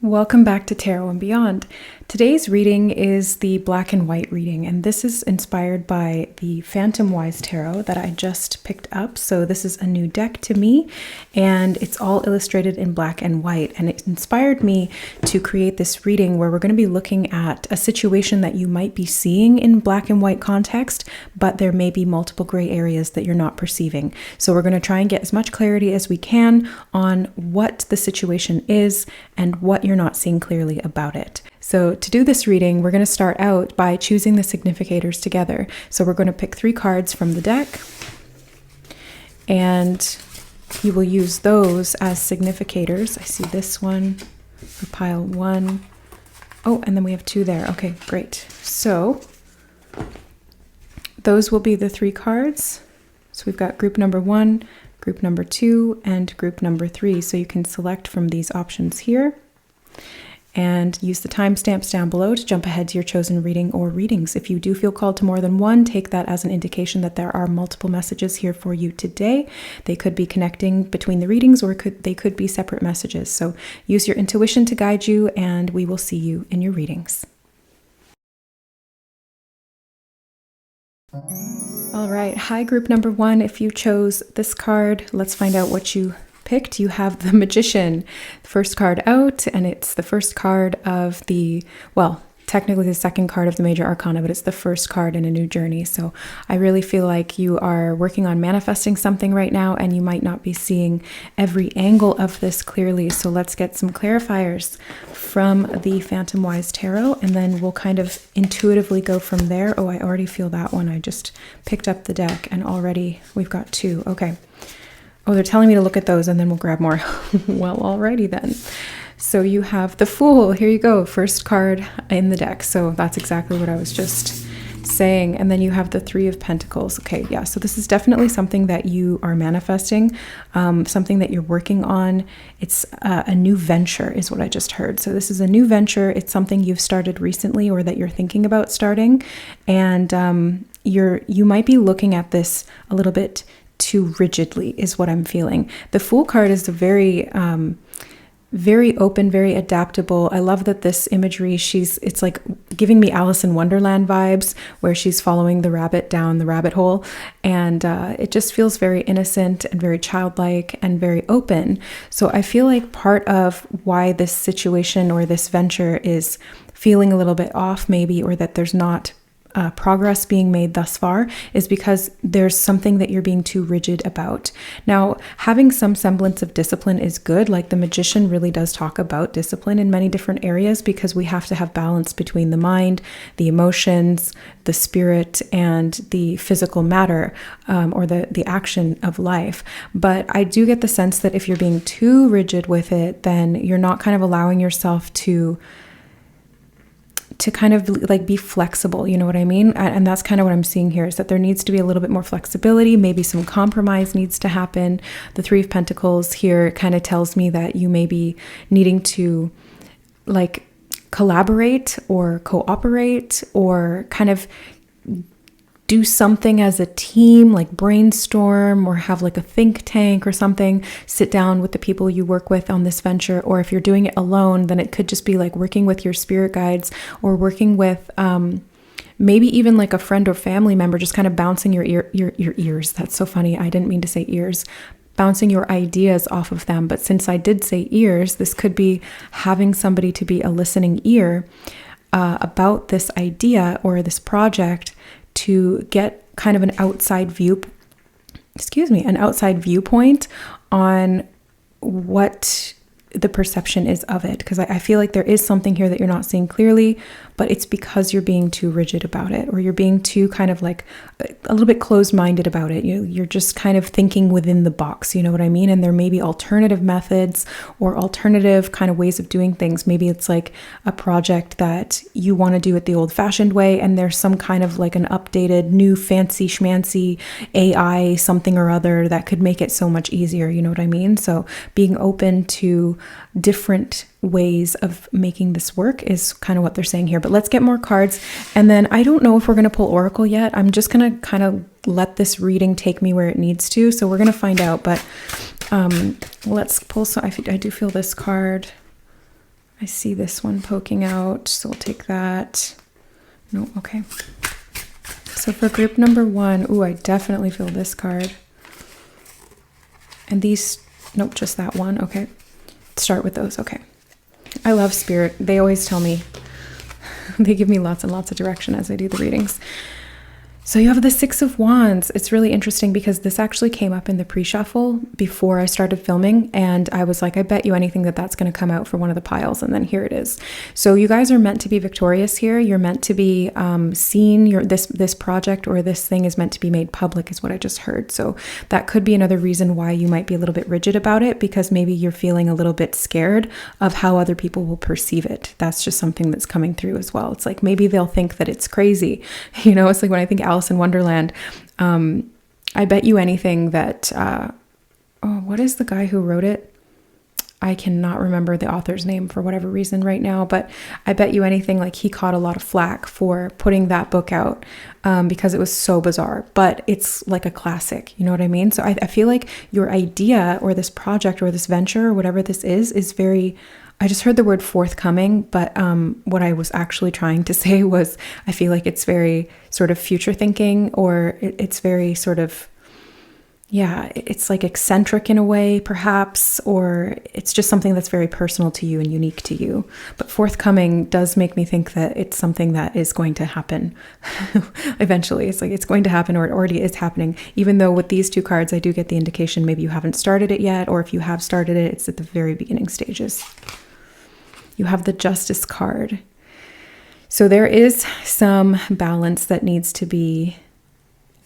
Welcome back to Tarot and Beyond. Today's reading is the black and white reading, and this is inspired by the Phantom Wise Tarot that I just picked up. So this is a new deck to me, and it's all illustrated in black and white, and it inspired me to create this reading where we're going to be looking at a situation that you might be seeing in black and white context, but there may be multiple gray areas that you're not perceiving. So we're going to try and get as much clarity as we can on what the situation is and what you're not seeing clearly about it. So to do this reading, we're going to start out by choosing the significators together. So we're going to pick 3 cards from the deck, and you will use those as significators. I see this one for pile 1. Oh, and then we have 2 there. Okay, great. So those will be the 3 cards. So we've got group number 1, group number 2, and group number 3. So you can select from these options here and use the timestamps down below to jump ahead to your chosen reading or readings. If you do feel called to more than one, take that as an indication that there are multiple messages here for you today. They could be connecting between the readings, or they could be separate messages. So use your intuition to guide you, and we will see you in your readings. All right, hi group number 1. If you chose this card, let's find out what you picked. You have the Magician, the first card out, and it's the first card of the, well, technically the second card of the major arcana, but it's the first card in a new journey. So I really feel like you are working on manifesting something right now, and you might not be seeing every angle of this clearly. So let's get some clarifiers from the Phantom Wise Tarot, and then we'll kind of intuitively go from there. Oh, I already feel that one. I just picked up the deck and already we've got 2. Okay. Oh, they're telling me to look at those and then we'll grab more. Well, alrighty then. So you have the Fool. Here you go. First card in the deck. So that's exactly what I was just saying. And then you have the 3 of Pentacles. Okay, yeah. So this is definitely something that you are manifesting, something that you're working on. It's a new venture is what I just heard. So this is a new venture. It's something you've started recently or that you're thinking about starting. And you might be looking at this a little bit too rigidly is what I'm feeling. The Fool card is a very open, very adaptable. I love that this imagery, it's like giving me Alice in Wonderland vibes, where she's following the rabbit down the rabbit hole. And it just feels very innocent and very childlike and very open. So I feel like part of why this situation or this venture is feeling a little bit off maybe, or that there's not progress being made thus far, is because there's something that you're being too rigid about. Now, having some semblance of discipline is good. Like the Magician really does talk about discipline in many different areas, because we have to have balance between the mind, the emotions, the spirit, and the physical matter, or the action of life. But I do get the sense that if you're being too rigid with it, then you're not kind of allowing yourself to kind of like be flexible, you know what I mean? And that's kind of what I'm seeing here, is that there needs to be a little bit more flexibility. Maybe some compromise needs to happen. The 3 of Pentacles here kind of tells me that you may be needing to like collaborate or cooperate, or kind of do something as a team, like brainstorm or have like a think tank or something, sit down with the people you work with on this venture. Or if you're doing it alone, then it could just be like working with your spirit guides, or working with maybe even like a friend or family member, just kind of bouncing your ears. That's so funny. I didn't mean to say ears. Bouncing your ideas off of them. But since I did say ears, this could be having somebody to be a listening ear about this idea or this project, to get kind of an outside viewpoint on what the perception is of it. Because I feel like there is something here that you're not seeing clearly, but it's because you're being too rigid about it, or you're being too kind of like a little bit closed-minded about it. You're just kind of thinking within the box, you know what I mean? And there may be alternative methods or alternative kind of ways of doing things. Maybe it's like a project that you want to do it the old-fashioned way, and there's some kind of like an updated, new, fancy schmancy AI something or other that could make it so much easier, you know what I mean? So being open to different ways of making this work is kind of what they're saying here. But let's get more cards. And then I don't know if we're going to pull Oracle yet. I'm just going to kind of let this reading take me where it needs to. So we're going to find out. But let's pull. So I do feel this card. I see this one poking out, so we'll take that. No, okay. So for group number 1, ooh, I definitely feel this card. And these, nope, just that one, okay. Start with those, okay. I love Spirit. They always tell me, they give me lots and lots of direction as I do the readings. So you have the 6 of Wands. It's really interesting because this actually came up in the pre-shuffle before I started filming. And I was like, I bet you anything that that's going to come out for one of the piles. And then here it is. So you guys are meant to be victorious here. You're meant to be seen. This project or this thing is meant to be made public is what I just heard. So that could be another reason why you might be a little bit rigid about it, because maybe you're feeling a little bit scared of how other people will perceive it. That's just something that's coming through as well. It's like maybe they'll think that it's crazy. You know, it's like when I think Alice in Wonderland, I bet you anything that, what is the guy who wrote it? I cannot remember the author's name for whatever reason right now, but I bet you anything like he caught a lot of flack for putting that book out because it was so bizarre, but it's like a classic, you know what I mean? So I feel like your idea or this project or this venture or whatever this is very, I just heard the word forthcoming, but what I was actually trying to say was I feel like it's very sort of future thinking, or it's very sort of, yeah, it's like eccentric in a way, perhaps, or it's just something that's very personal to you and unique to you. But forthcoming does make me think that it's something that is going to happen eventually. It's like it's going to happen, or it already is happening. Even though with these 2 cards, I do get the indication maybe you haven't started it yet, or if you have started it, it's at the very beginning stages. You have the Justice card. So there is some balance that needs to be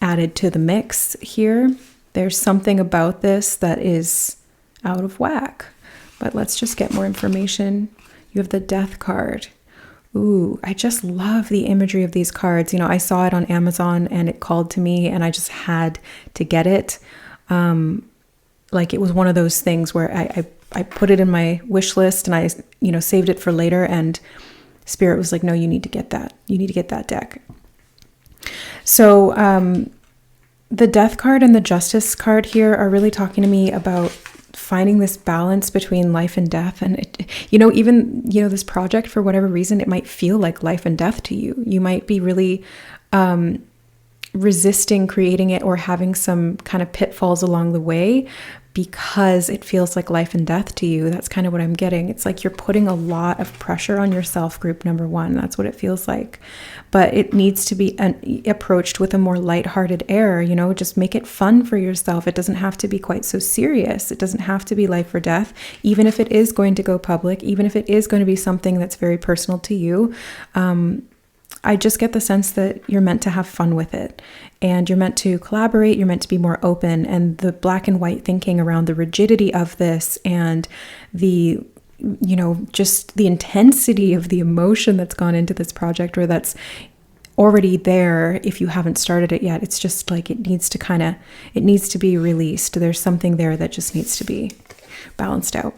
added to the mix here. There's something about this that is out of whack, but let's just get more information. You have the Death card. Ooh, I just love the imagery of these cards. You know, I saw it on Amazon and it called to me and I just had to get it. Like it was one of those things where I put it in my wish list and I, you know, saved it for later, and Spirit was like, no, you need to get that. You need to get that deck. So the Death card and the Justice card here are really talking to me about finding this balance between life and death. And, even this project, for whatever reason, it might feel like life and death to you. You might be really resisting creating it or having some kind of pitfalls along the way because it feels like life and death to you. That's kind of what I'm getting. It's like you're putting a lot of pressure on yourself, group number 1. That's what it feels like. But it needs to be approached with a more lighthearted air, just make it fun for yourself. It doesn't have to be quite so serious. It doesn't have to be life or death, even if it is going to go public, even if it is going to be something that's very personal to you. I just get the sense that you're meant to have fun with it and you're meant to collaborate. You're meant to be more open, and the black and white thinking around the rigidity of this and the, just the intensity of the emotion that's gone into this project, or that's already there if you haven't started it yet. It's just like it needs to be released. There's something there that just needs to be balanced out.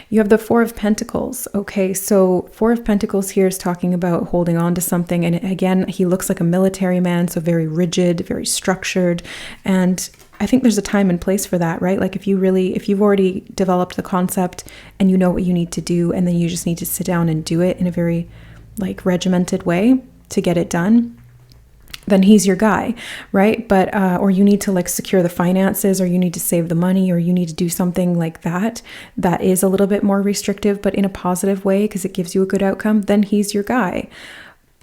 You have the 4 of Pentacles. Okay, so 4 of Pentacles here is talking about holding on to something. And again, he looks like a military man, so very rigid, very structured. And I think there's a time and place for that, right? Like if you've already developed the concept and you know what you need to do, and then you just need to sit down and do it in a very like regimented way to get it done, then he's your guy, right? But, or you need to like secure the finances, or you need to save the money, or you need to do something like that is a little bit more restrictive, but in a positive way because it gives you a good outcome, then he's your guy.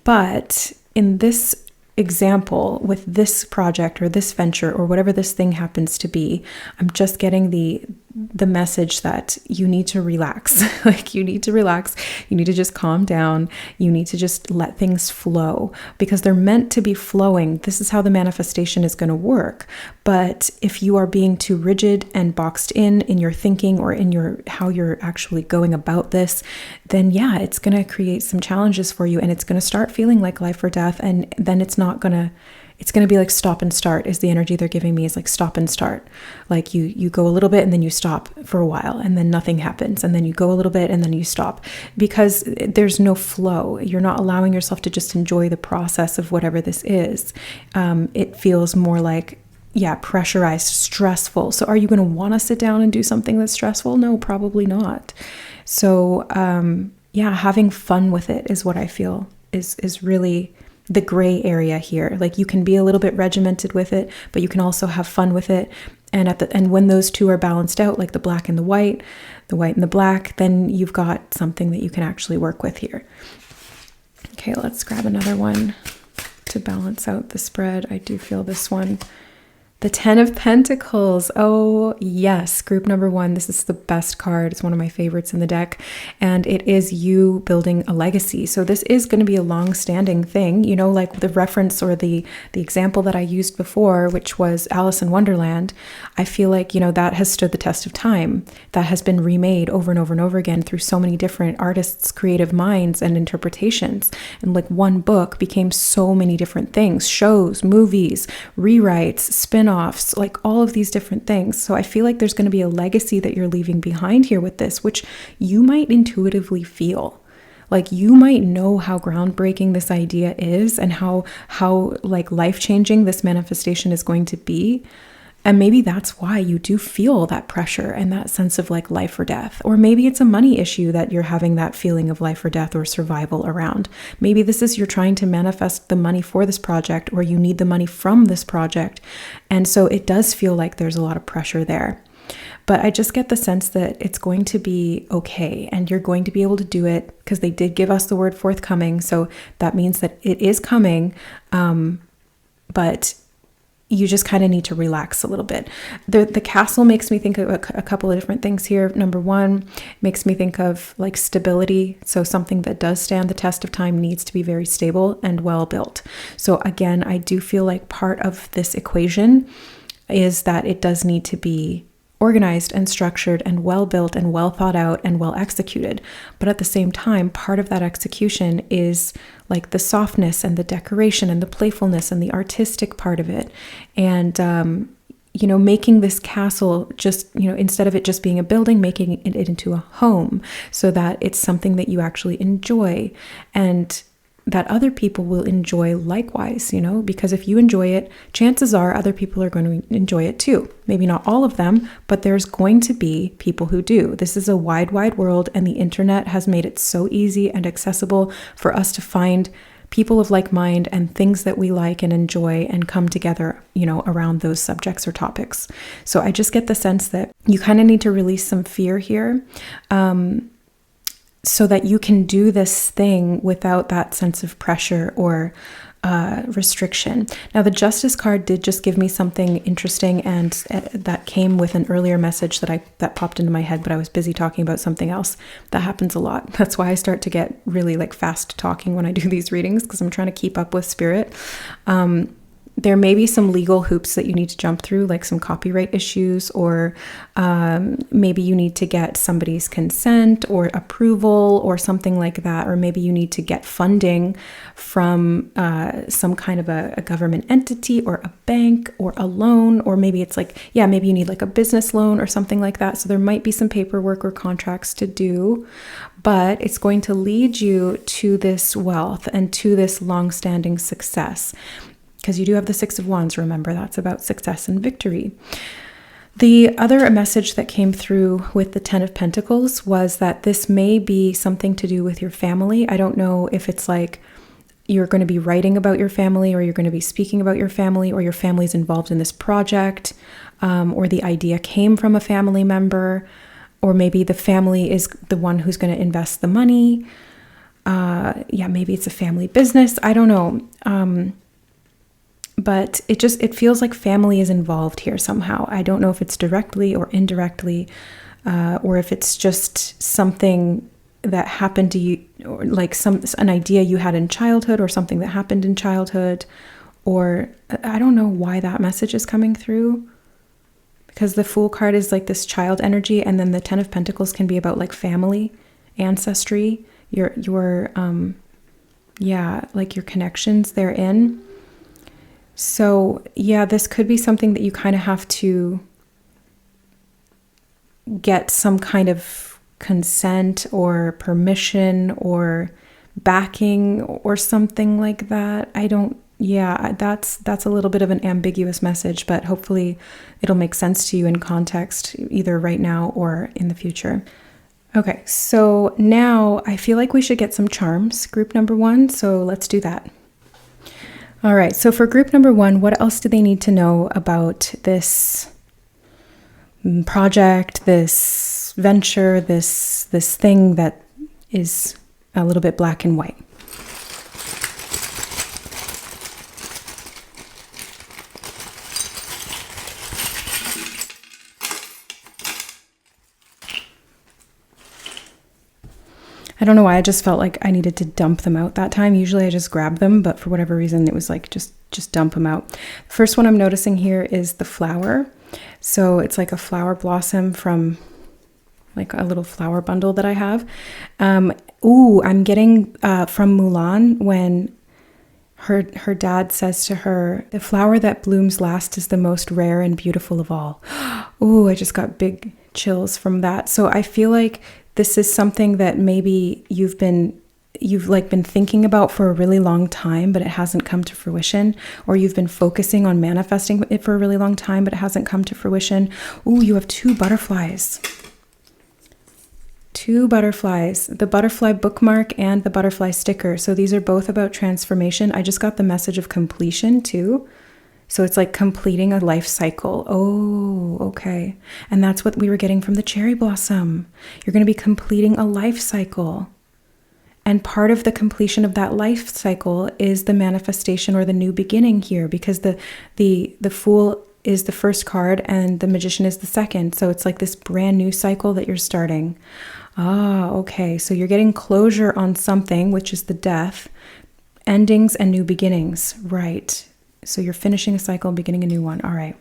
But in this example, with this project or this venture or whatever this thing happens to be, I'm just getting the message that you need to relax. Like you need to relax. You need to just calm down. You need to just let things flow because they're meant to be flowing. This is how the manifestation is going to work. But if you are being too rigid and boxed in your thinking or in how you're actually going about this, then yeah, it's going to create some challenges for you, and it's going to start feeling like life or death. And then it's going to be like stop and start is the energy they're giving me, is like stop and start. Like you go a little bit and then you stop for a while and then nothing happens. And then you go a little bit and then you stop because there's no flow. You're not allowing yourself to just enjoy the process of whatever this is. It feels more like pressurized, stressful. So are you going to want to sit down and do something that's stressful? No, probably not. So having fun with it is what I feel is really the gray area here. Like, you can be a little bit regimented with it, but you can also have fun with it. And when those two are balanced out, like the black and the white and the black, then you've got something that you can actually work with here. Okay, let's grab another one to balance out the spread. I do feel this one. The 10 of Pentacles. Oh, yes. Group number 1. This is the best card. It's one of my favorites in the deck. And it is you building a legacy. So this is going to be a long-standing thing, you know, like the reference or the example that I used before, which was Alice in Wonderland. I feel like, you know, that has stood the test of time. That has been remade over and over and over again through so many different artists' creative minds and interpretations. And like one book became so many different things: shows, movies, rewrites, spin-offs, like all of these different things. So I feel like there's going to be a legacy that you're leaving behind here with this, which you might intuitively feel. Like, you might know how groundbreaking this idea is and how like life-changing this manifestation is going to be. And maybe that's why you do feel that pressure and that sense of like life or death. Or maybe it's a money issue that you're having that feeling of life or death or survival around. Maybe this is you're trying to manifest the money for this project, or you need the money from this project. And so it does feel like there's a lot of pressure there. But I just get the sense that it's going to be okay, and you're going to be able to do it, because they did give us the word forthcoming. So that means that it is coming. But you just kind of need to relax a little bit. The castle makes me think of a couple of different things here. Number 1, makes me think of like stability. So something that does stand the test of time needs to be very stable and well built. So again, I do feel like part of this equation is that it does need to be organized and structured and well built and well thought out and well executed. But at the same time, part of that execution is like the softness and the decoration and the playfulness and the artistic part of it. And, you know, making this castle just, you know, instead of it just being a building, making it into a home so that it's something that you actually enjoy and that other people will enjoy likewise, you know, because if you enjoy it, chances are other people are going to enjoy it too. Maybe not all of them, but there's going to be people who do. This is a wide, wide world, and the internet has made it so easy and accessible for us to find people of like mind and things that we like and enjoy and come together, you know, around those subjects or topics. So I just get the sense that you kind of need to release some fear here. So that you can do this thing without that sense of pressure or restriction. Now, the Justice card did just give me something interesting, and that came with an earlier message that popped into my head, but I was busy talking about something else. That happens a lot. That's why I start to get really like fast talking when I do these readings, because I'm trying to keep up with spirit. There may be some legal hoops that you need to jump through, like some copyright issues, or maybe you need to get somebody's consent or approval or something like that. Or maybe you need to get funding from some kind of a government entity or a bank or a loan, or maybe it's like, maybe you need like a business loan or something like that. So there might be some paperwork or contracts to do, but it's going to lead you to this wealth and to this long-standing success. Because you do have the 6 of Wands, remember, that's about success and victory. The other message that came through with the 10 of Pentacles was that this may be something to do with your family. I don't know if it's like you're going to be writing about your family, or you're going to be speaking about your family, or your family's involved in this project, or the idea came from a family member, or maybe the family is the one who's going to invest the money. Maybe it's a family business. I don't know. But it feels like family is involved here somehow. I don't know if it's directly or indirectly, or if it's just something that happened to you, or like an idea you had in childhood, or something that happened in childhood, or I don't know why that message is coming through, because the Fool card is like this child energy, and then the 10 of Pentacles can be about like family, ancestry, your like your connections therein. So this could be something that you kind of have to get some kind of consent or permission or backing or something like that. I don't Yeah, that's a little bit of an ambiguous message, but hopefully it'll make sense to you in context, either right now or in the future. Okay, so now I feel like we should get some charms, group number 1, so let's do that. All right, so for group number 1, what else do they need to know about this project, this venture, this thing that is a little bit black and white? I don't know why, I just felt like I needed to dump them out that time. Usually I just grab them, but for whatever reason it was like just dump them out. The first one I'm noticing here is the flower. So it's like a flower blossom from like a little flower bundle that I have. I'm getting from Mulan when her dad says to her, "The flower that blooms last is the most rare and beautiful of all." Ooh, I just got big chills from that. So I feel like this is something that maybe you've been thinking about for a really long time, but it hasn't come to fruition, or you've been focusing on manifesting it for a really long time, but it hasn't come to fruition. Ooh, you have 2 butterflies. 2 butterflies, the butterfly bookmark and the butterfly sticker. So these are both about transformation. I just got the message of completion too. So it's like completing a life cycle. Oh, okay. And that's what we were getting from the cherry blossom. You're going to be completing a life cycle. And part of the completion of that life cycle is the manifestation or the new beginning here, because the Fool is the first card and the Magician is the second. So it's like this brand new cycle that you're starting. Ah, okay. So you're getting closure on something, which is the Death, endings and new beginnings. Right. So you're finishing a cycle and beginning a new one. All right.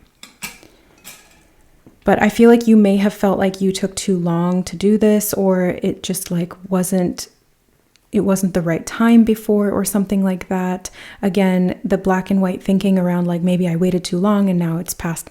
But I feel like you may have felt like you took too long to do this, or it just like wasn't the right time before or something like that. Again, the black and white thinking around like maybe I waited too long and now it's past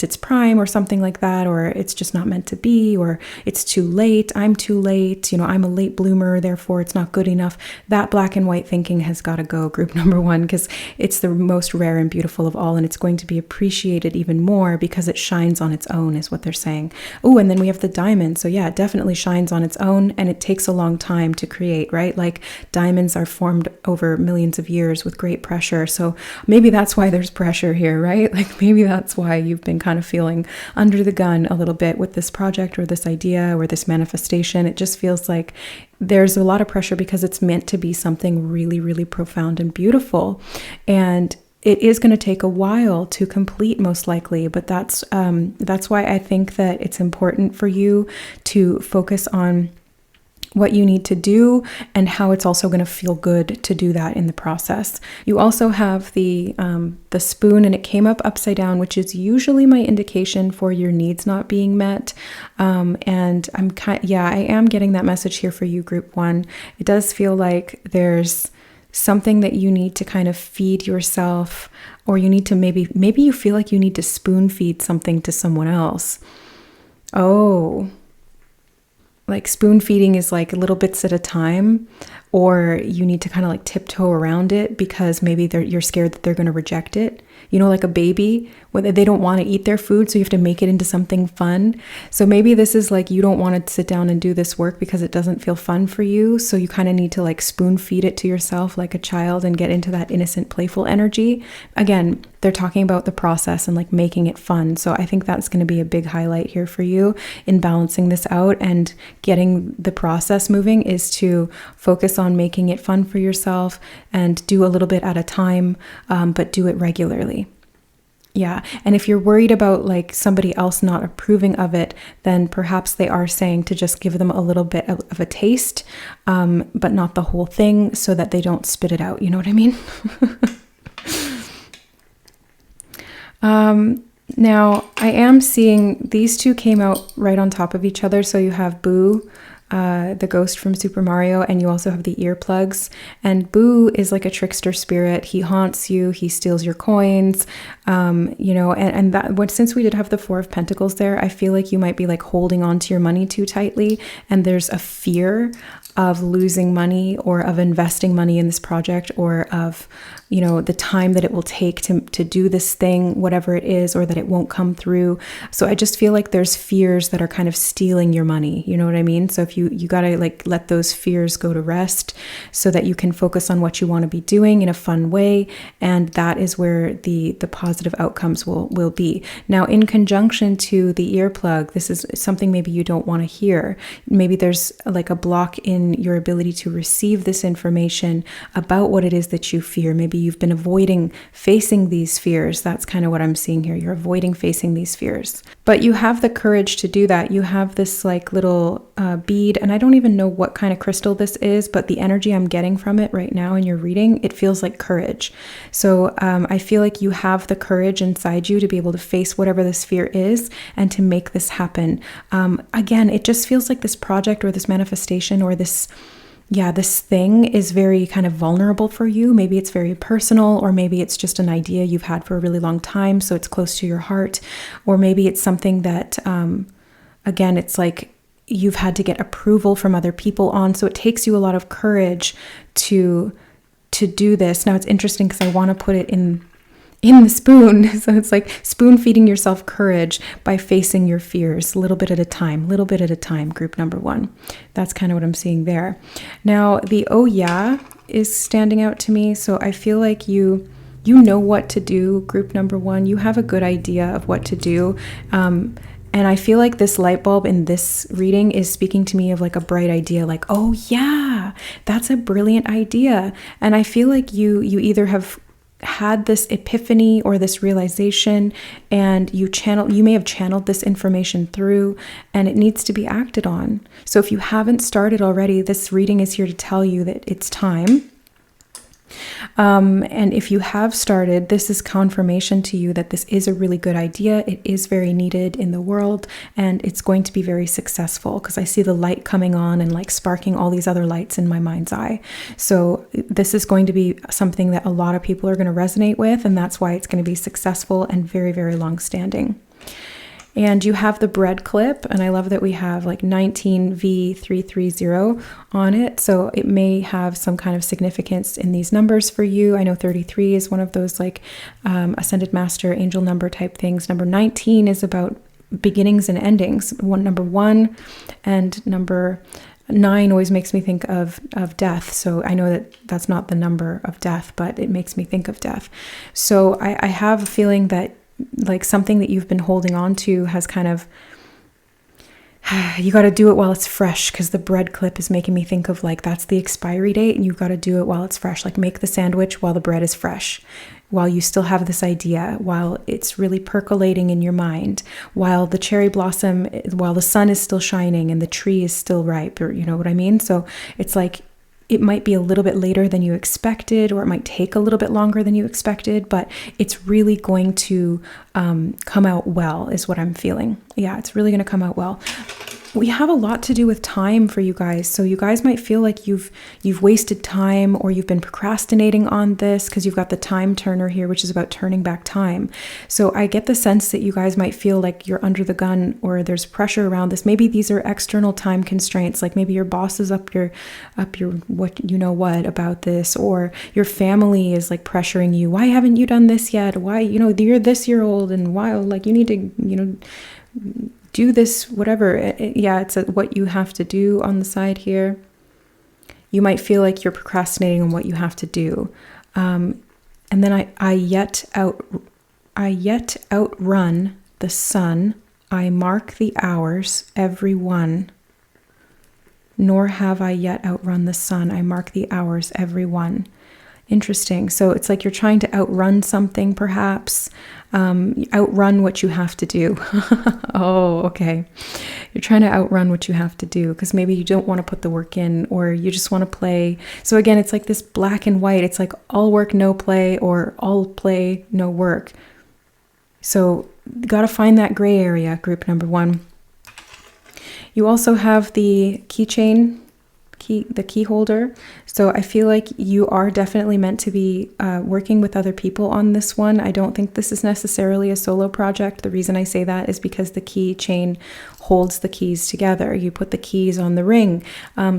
its prime or something like that, or it's just not meant to be, or it's too late, I'm too late, I'm a late bloomer, therefore it's not good enough. That black and white thinking has got to go, group number 1, because it's the most rare and beautiful of all, and it's going to be appreciated even more because it shines on its own, is what they're saying. Oh, and then we have the diamond. So yeah, it definitely shines on its own, and it takes a long time to create, right? Like diamonds are formed over millions of years with great pressure. So maybe that's why there's pressure here, right? Like maybe that's why you've been kind of feeling under the gun a little bit with this project or this idea or this manifestation. It just feels like there's a lot of pressure because it's meant to be something really, really profound and beautiful. And it is going to take a while to complete, most likely, but that's why I think that it's important for you to focus on what you need to do and how it's also going to feel good to do that in the process. You also have the spoon, and it came up upside down, which is usually my indication for your needs not being met. And I am getting that message here for you, group 1. It does feel like there's something that you need to kind of feed yourself, or you need to maybe you feel like you need to spoon feed something to someone else. Oh, like spoon feeding is like little bits at a time, or you need to kind of like tiptoe around it because maybe you're scared that they're going to reject it. Like a baby, when they don't want to eat their food, so you have to make it into something fun. So maybe this is like you don't want to sit down and do this work because it doesn't feel fun for you. So you kind of need to like spoon feed it to yourself like a child and get into that innocent, playful energy. Again, they're talking about the process and like making it fun. So I think that's going to be a big highlight here for you in balancing this out and getting the process moving, is to focus on making it fun for yourself and do a little bit at a time, but do it regularly. Yeah. And if you're worried about like somebody else not approving of it, then perhaps they are saying to just give them a little bit of a taste, but not the whole thing, so that they don't spit it out. You know what I mean? Now I am seeing these two came out right on top of each other. So you have Boo, the ghost from Super Mario, and you also have the earplugs. And Boo is like a trickster spirit. He haunts you, he steals your coins, and that since we did have the 4 of Pentacles there, I feel like you might be like holding on to your money too tightly, and there's a fear of losing money or of investing money in this project, or of you know, the time that it will take to do this thing, whatever it is, or that it won't come through. So I just feel like there's fears that are kind of stealing your money. You know what I mean? So if you got to like let those fears go to rest so that you can focus on what you want to be doing in a fun way. And that is where the positive outcomes will be. Now, in conjunction to the earplug, this is something maybe you don't want to hear. Maybe there's like a block in your ability to receive this information about what it is that you fear. Maybe you've been avoiding facing these fears. That's kind of what I'm seeing here. You're avoiding facing these fears. But you have the courage to do that. You have this like little bead, and I don't even know what kind of crystal this is, but the energy I'm getting from it right now in your reading, it feels like courage. So I feel like you have the courage inside you to be able to face whatever this fear is and to make this happen. Again, it just feels like this project or this manifestation or this thing is very kind of vulnerable for you. Maybe it's very personal, or maybe it's just an idea you've had for a really long time, so it's close to your heart. Or maybe it's something that, again, it's like you've had to get approval from other people on. So it takes you a lot of courage to do this. Now it's interesting because I want to put it in the spoon. So it's like spoon feeding yourself courage by facing your fears, little bit at a time, group number 1. That's kind of what I'm seeing there. Now the oh yeah is standing out to me. So I feel like you know what to do, group number 1. You have a good idea of what to do. And I feel like this light bulb in this reading is speaking to me of like a bright idea, like, oh yeah, that's a brilliant idea. And I feel like you either have had this epiphany or this realization, and you may have channeled this information through, and it needs to be acted on. So if you haven't started already, this reading is here to tell you that it's time. And if you have started, this is confirmation to you that this is a really good idea. It is very needed in the world, and it's going to be very successful, because I see the light coming on and like sparking all these other lights in my mind's eye. So this is going to be something that a lot of people are going to resonate with, and that's why it's going to be successful and very, very long standing. And you have the bread clip, and I love that we have like 19V330 on it. So it may have some kind of significance in these numbers for you. I know 33 is one of those like ascended master angel number type things. Number 19 is about beginnings and endings. Number 1 and number 9 always makes me think of death. So I know that that's not the number of death, but it makes me think of death. So I have a feeling that like something that you've been holding on to has kind of, you got to do it while it's fresh, because the bread clip is making me think of like that's the expiry date, and you've got to do it while it's fresh. Like make the sandwich while the bread is fresh, while you still have this idea, while it's really percolating in your mind, while the cherry blossom, while the sun is still shining and the tree is still ripe, or you know what I mean? So it's like it might be a little bit later than you expected, or it might take a little bit longer than you expected, but it's really going to come out well, is what I'm feeling. Yeah, it's really going to come out well. We have a lot to do with time for you guys. So you guys might feel like you've wasted time, or you've been procrastinating on this, because you've got the time turner here, which is about turning back time. So I get the sense that you guys might feel like you're under the gun, or there's pressure around this. Maybe these are external time constraints, like maybe your boss is up your what you know what about this, or your family is like pressuring you. Why haven't you done this yet? Why, you're this year old, and why, like, you need to, do this, whatever. Yeah, it's what you have to do on the side here. You might feel like you're procrastinating on what you have to do. And then I yet outrun the sun. I mark the hours, every one. Nor have I yet outrun the sun. I mark the hours, every one. Interesting. So it's like you're trying to outrun something, perhaps. Outrun what you have to do. Oh, okay. You're trying to outrun what you have to do, because maybe you don't want to put the work in, or you just want to play. So again, it's like this black and white. It's like all work, no play, or all play, no work. So got to find that gray area, group number 1. You also have the keychain the key holder. So I feel like you are definitely meant to be working with other people on this one. I don't think this is necessarily a solo project. The reason I say that is because the key chain holds the keys together. You put the keys on the ring.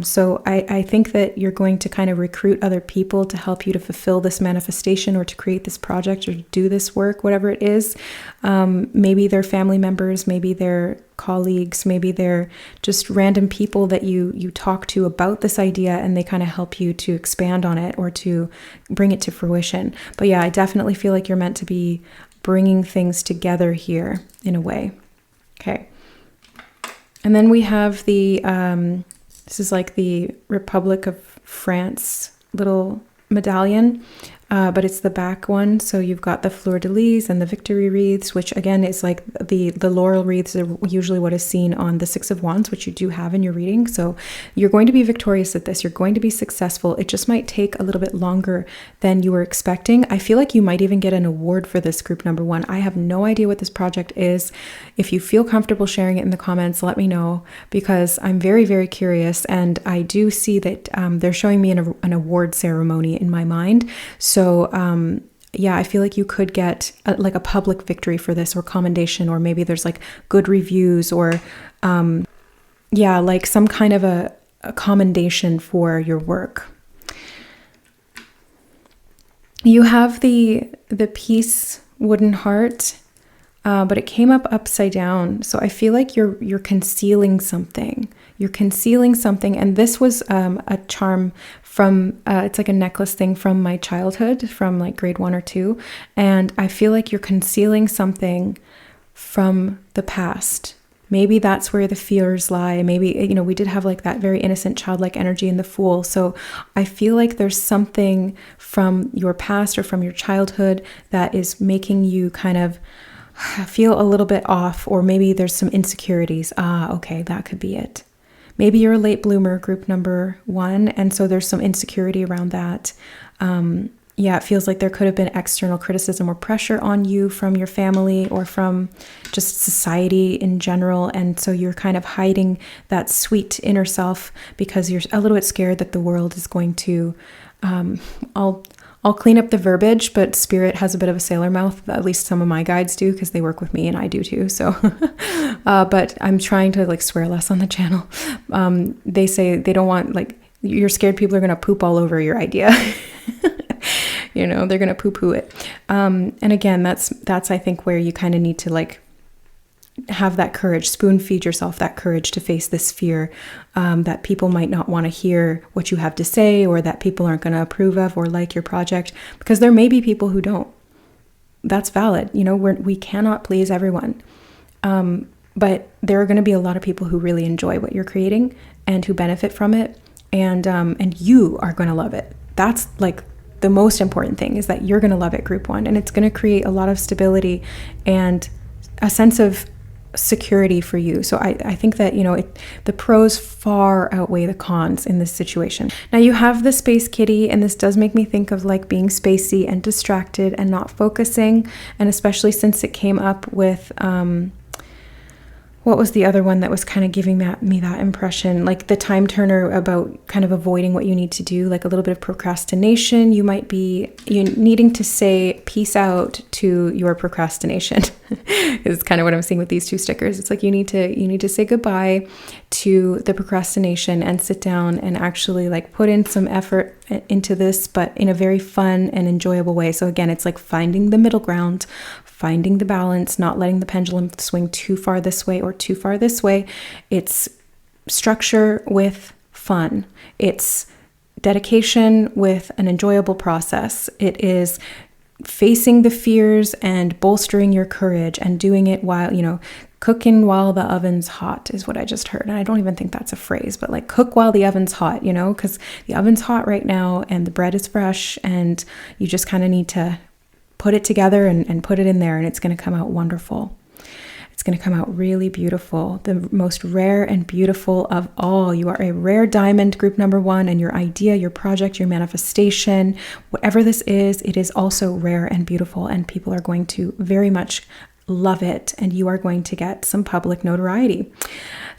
So I think that you're going to kind of recruit other people to help you to fulfill this manifestation or to create this project or to do this work, whatever it is. Maybe they're family members, maybe they're colleagues, maybe they're just random people that you talk to about this idea, and they kind of help you to expand on it or to bring it to fruition. But yeah, I definitely feel like you're meant to be bringing things together here in a way. Okay. And then we have the, this is like the Republic of France little medallion, but it's the back one. So you've got the fleur-de-lis and the victory wreaths, which again is like the laurel wreaths are usually what is seen on the Six of Wands, which you do have in your reading. So you're going to be victorious at this. You're going to be successful. It just might take a little bit longer than you were expecting. I feel like you might even get an award for this, group number one. I have no idea what this project is. If you feel comfortable sharing it in the comments, let me know, because I'm very, very curious. And I do see that they're showing me an award ceremony in my mind. So yeah, I feel like you could get like a public victory for this, or commendation, or maybe there's like good reviews, or yeah, like some kind of a commendation for your work. You have the peace wooden heart, but it came up upside down. So I feel like you're concealing something. You're concealing something. And this was a charm from, it's like a necklace thing from my childhood, from like grade 1 or 2. And I feel like you're concealing something from the past. Maybe that's where the fears lie. Maybe, you know, we did have like that very innocent childlike energy in the Fool. So I feel like there's something from your past or from your childhood that is making you kind of feel a little bit off, or maybe there's some insecurities. Okay, that could be it. Maybe you're a late bloomer, group number one, and so there's some insecurity around that. Yeah, it feels like there could have been external criticism or pressure on you from your family or from just society in general, and so you're kind of hiding that sweet inner self because you're a little bit scared that the world is going to, I'll clean up the verbiage, but Spirit has a bit of a sailor mouth. At least some of my guides do, because they work with me and I do too. So, but I'm trying to like swear less on the channel. They say they don't want, like, you're scared people are going to poop all over your idea. You know, they're going to poo-poo it. And again, that's I think where you kind of need to like have that courage, spoon feed yourself that courage to face this fear that people might not want to hear what you have to say, or that people aren't going to approve of or like your project, because there may be people who don't. That's valid. You know, we cannot please everyone. But there are going to be a lot of people who really enjoy what you're creating and who benefit from it. And you are going to love it. That's like the most important thing, is that you're going to love it, group one. And it's going to create a lot of stability and a sense of security for you. So I think that, you know, the pros far outweigh the cons in this situation. Now you have the Space Kitty, and this does make me think of like being spacey and distracted and not focusing. And especially since it came up with, what was the other one that was kind of giving me that impression? Like the time turner, about kind of avoiding what you need to do, like a little bit of procrastination. You might be needing to say peace out to your procrastination. Is kind of what I'm seeing with these two stickers. It's like you need to say goodbye to the procrastination and sit down and actually like put in some effort into this, but in a very fun and enjoyable way. So again, it's like finding the middle ground, finding the balance, not letting the pendulum swing too far this way or too far this way. It's structure with fun. It's dedication with an enjoyable process. It is facing the fears and bolstering your courage and doing it while, you know, cooking while the oven's hot is what I just heard. And I don't even think that's a phrase, but like cook while the oven's hot, you know, because the oven's hot right now and the bread is fresh, and you just kind of need to put it together and put it in there, and it's going to come out wonderful. It's going to come out really beautiful. The most rare and beautiful of all. You are a rare diamond, group number one, and your idea, your project, your manifestation, whatever this is, it is also rare and beautiful, and people are going to very much love it, and you are going to get some public notoriety.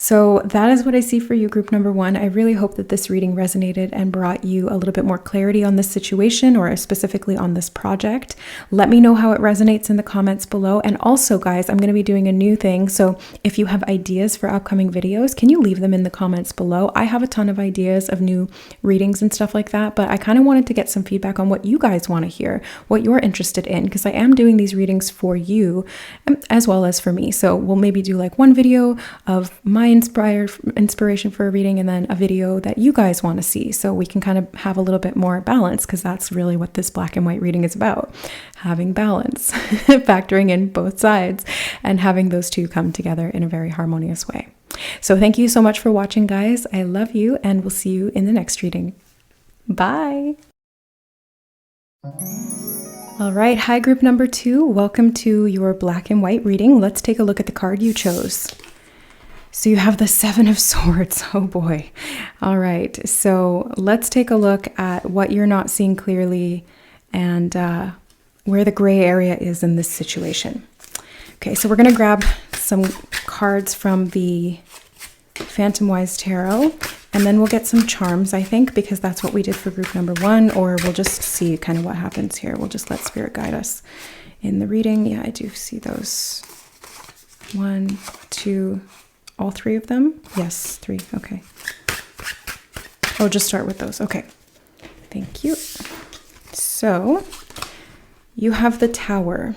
So that is what I see for you, group number one. I really hope that this reading resonated and brought you a little bit more clarity on this situation, or specifically on this project. Let me know how it resonates in the comments below. And also, guys, I'm going to be doing a new thing. So if you have ideas for upcoming videos, can you leave them in the comments below? I have a ton of ideas of new readings and stuff like that, but I kind of wanted to get some feedback on what you guys want to hear, what you're interested in, because I am doing these readings for you as well as for me. So we'll maybe do like one video of my inspiration for a reading and then a video that you guys want to see, so we can kind of have a little bit more balance, because that's really what this black and white reading is about, having balance, factoring in both sides and having those two come together in a very harmonious way. So thank you so much for watching, guys. I love you, and we'll see you in the next reading. Bye. All right, hi group number two. Welcome to your black and white reading. Let's take a look at the card you chose. So you have the Seven of Swords. Oh boy. All right, so let's take a look at what you're not seeing clearly and where the gray area is in this situation. Okay, so we're going to grab some cards from the Phantom Wise Tarot, and then we'll get some charms, I think, because that's what we did for group number one, or we'll just see kind of what happens here. We'll just let Spirit guide us in the reading. Yeah, I do see those. 1, 2, all three of them? Yes, 3. Okay. Oh, just start with those. Okay. Thank you. So you have the Tower.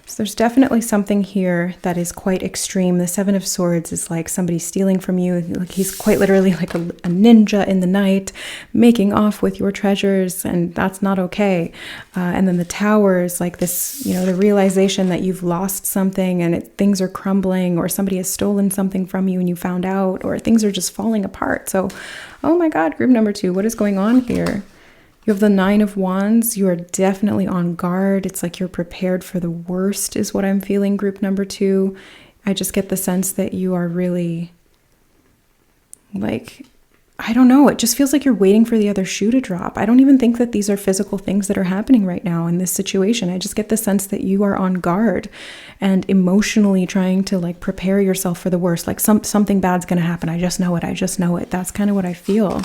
So there's definitely something here that is quite extreme. The Seven of Swords is like somebody stealing from you. Like he's quite literally like a ninja in the night, making off with your treasures, and that's not okay. And then the Tower is like this, you know, the realization that you've lost something and things are crumbling, or somebody has stolen something from you and you found out, or things are just falling apart. So, oh my God, group number two, what is going on here? You have the Nine of Wands. You are definitely on guard. It's like you're prepared for the worst is what I'm feeling, group number two. I just get the sense that you are really like, I don't know. It just feels like you're waiting for the other shoe to drop. I don't even think that these are physical things that are happening right now in this situation. I just get the sense that you are on guard and emotionally trying to like prepare yourself for the worst. Like something bad's going to happen. I just know it. I just know it. That's kind of what I feel.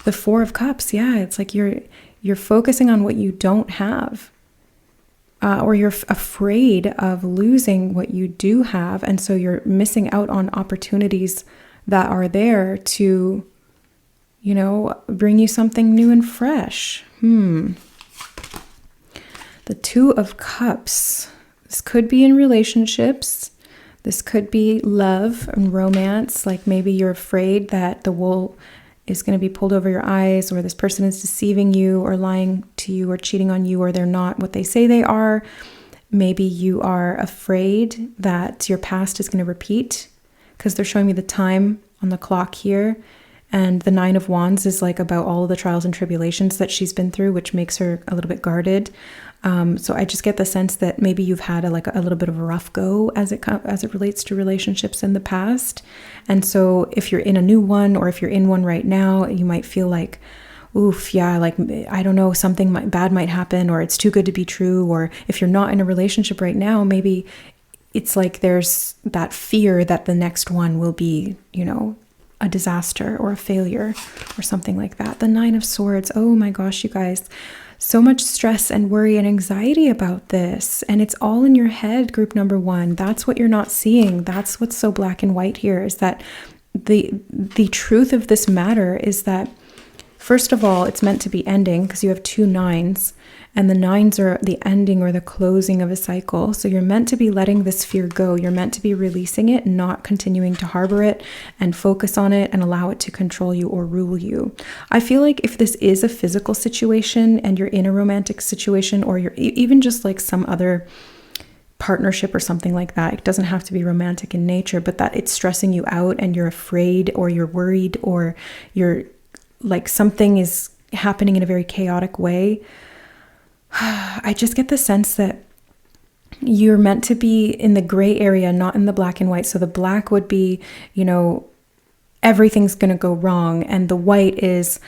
The Four of Cups, yeah, it's like you're focusing on what you don't have, or you're afraid of losing what you do have, and so you're missing out on opportunities that are there to, you know, bring you something new and fresh. The Two of Cups. This could be in relationships. This could be love and romance. Like maybe you're afraid that the wool is going to be pulled over your eyes, or this person is deceiving you or lying to you or cheating on you, or they're not what they say they are. Maybe you are afraid that your past is going to repeat, because they're showing me the time on the clock here. And the Nine of Wands is like about all of the trials and tribulations that she's been through, which makes her a little bit guarded. So I just get the sense that maybe you've had a little bit of a rough go as it relates to relationships in the past. And so if you're in a new one, or if you're in one right now, you might feel like, oof, yeah, like, I don't know, something bad might happen, or it's too good to be true. Or if you're not in a relationship right now, maybe it's like there's that fear that the next one will be, you know, a disaster or a failure or something like that. The Nine of Swords. Oh my gosh, you guys. So much stress and worry and anxiety about this. And it's all in your head, group number one. That's what you're not seeing. That's what's so black and white here, is that the truth of this matter is that, first of all, it's meant to be ending, because you have 2 nines, and the 9s are the ending or the closing of a cycle. So you're meant to be letting this fear go. You're meant to be releasing it, not continuing to harbor it and focus on it and allow it to control you or rule you. I feel like if this is a physical situation and you're in a romantic situation, or you're even just like some other partnership or something like that, it doesn't have to be romantic in nature, but that it's stressing you out and you're afraid, or you're worried, or you're like something is happening in a very chaotic way. I just get the sense that you're meant to be in the gray area, not in the black and white. So the black would be, you know, everything's going to go wrong. And the white is,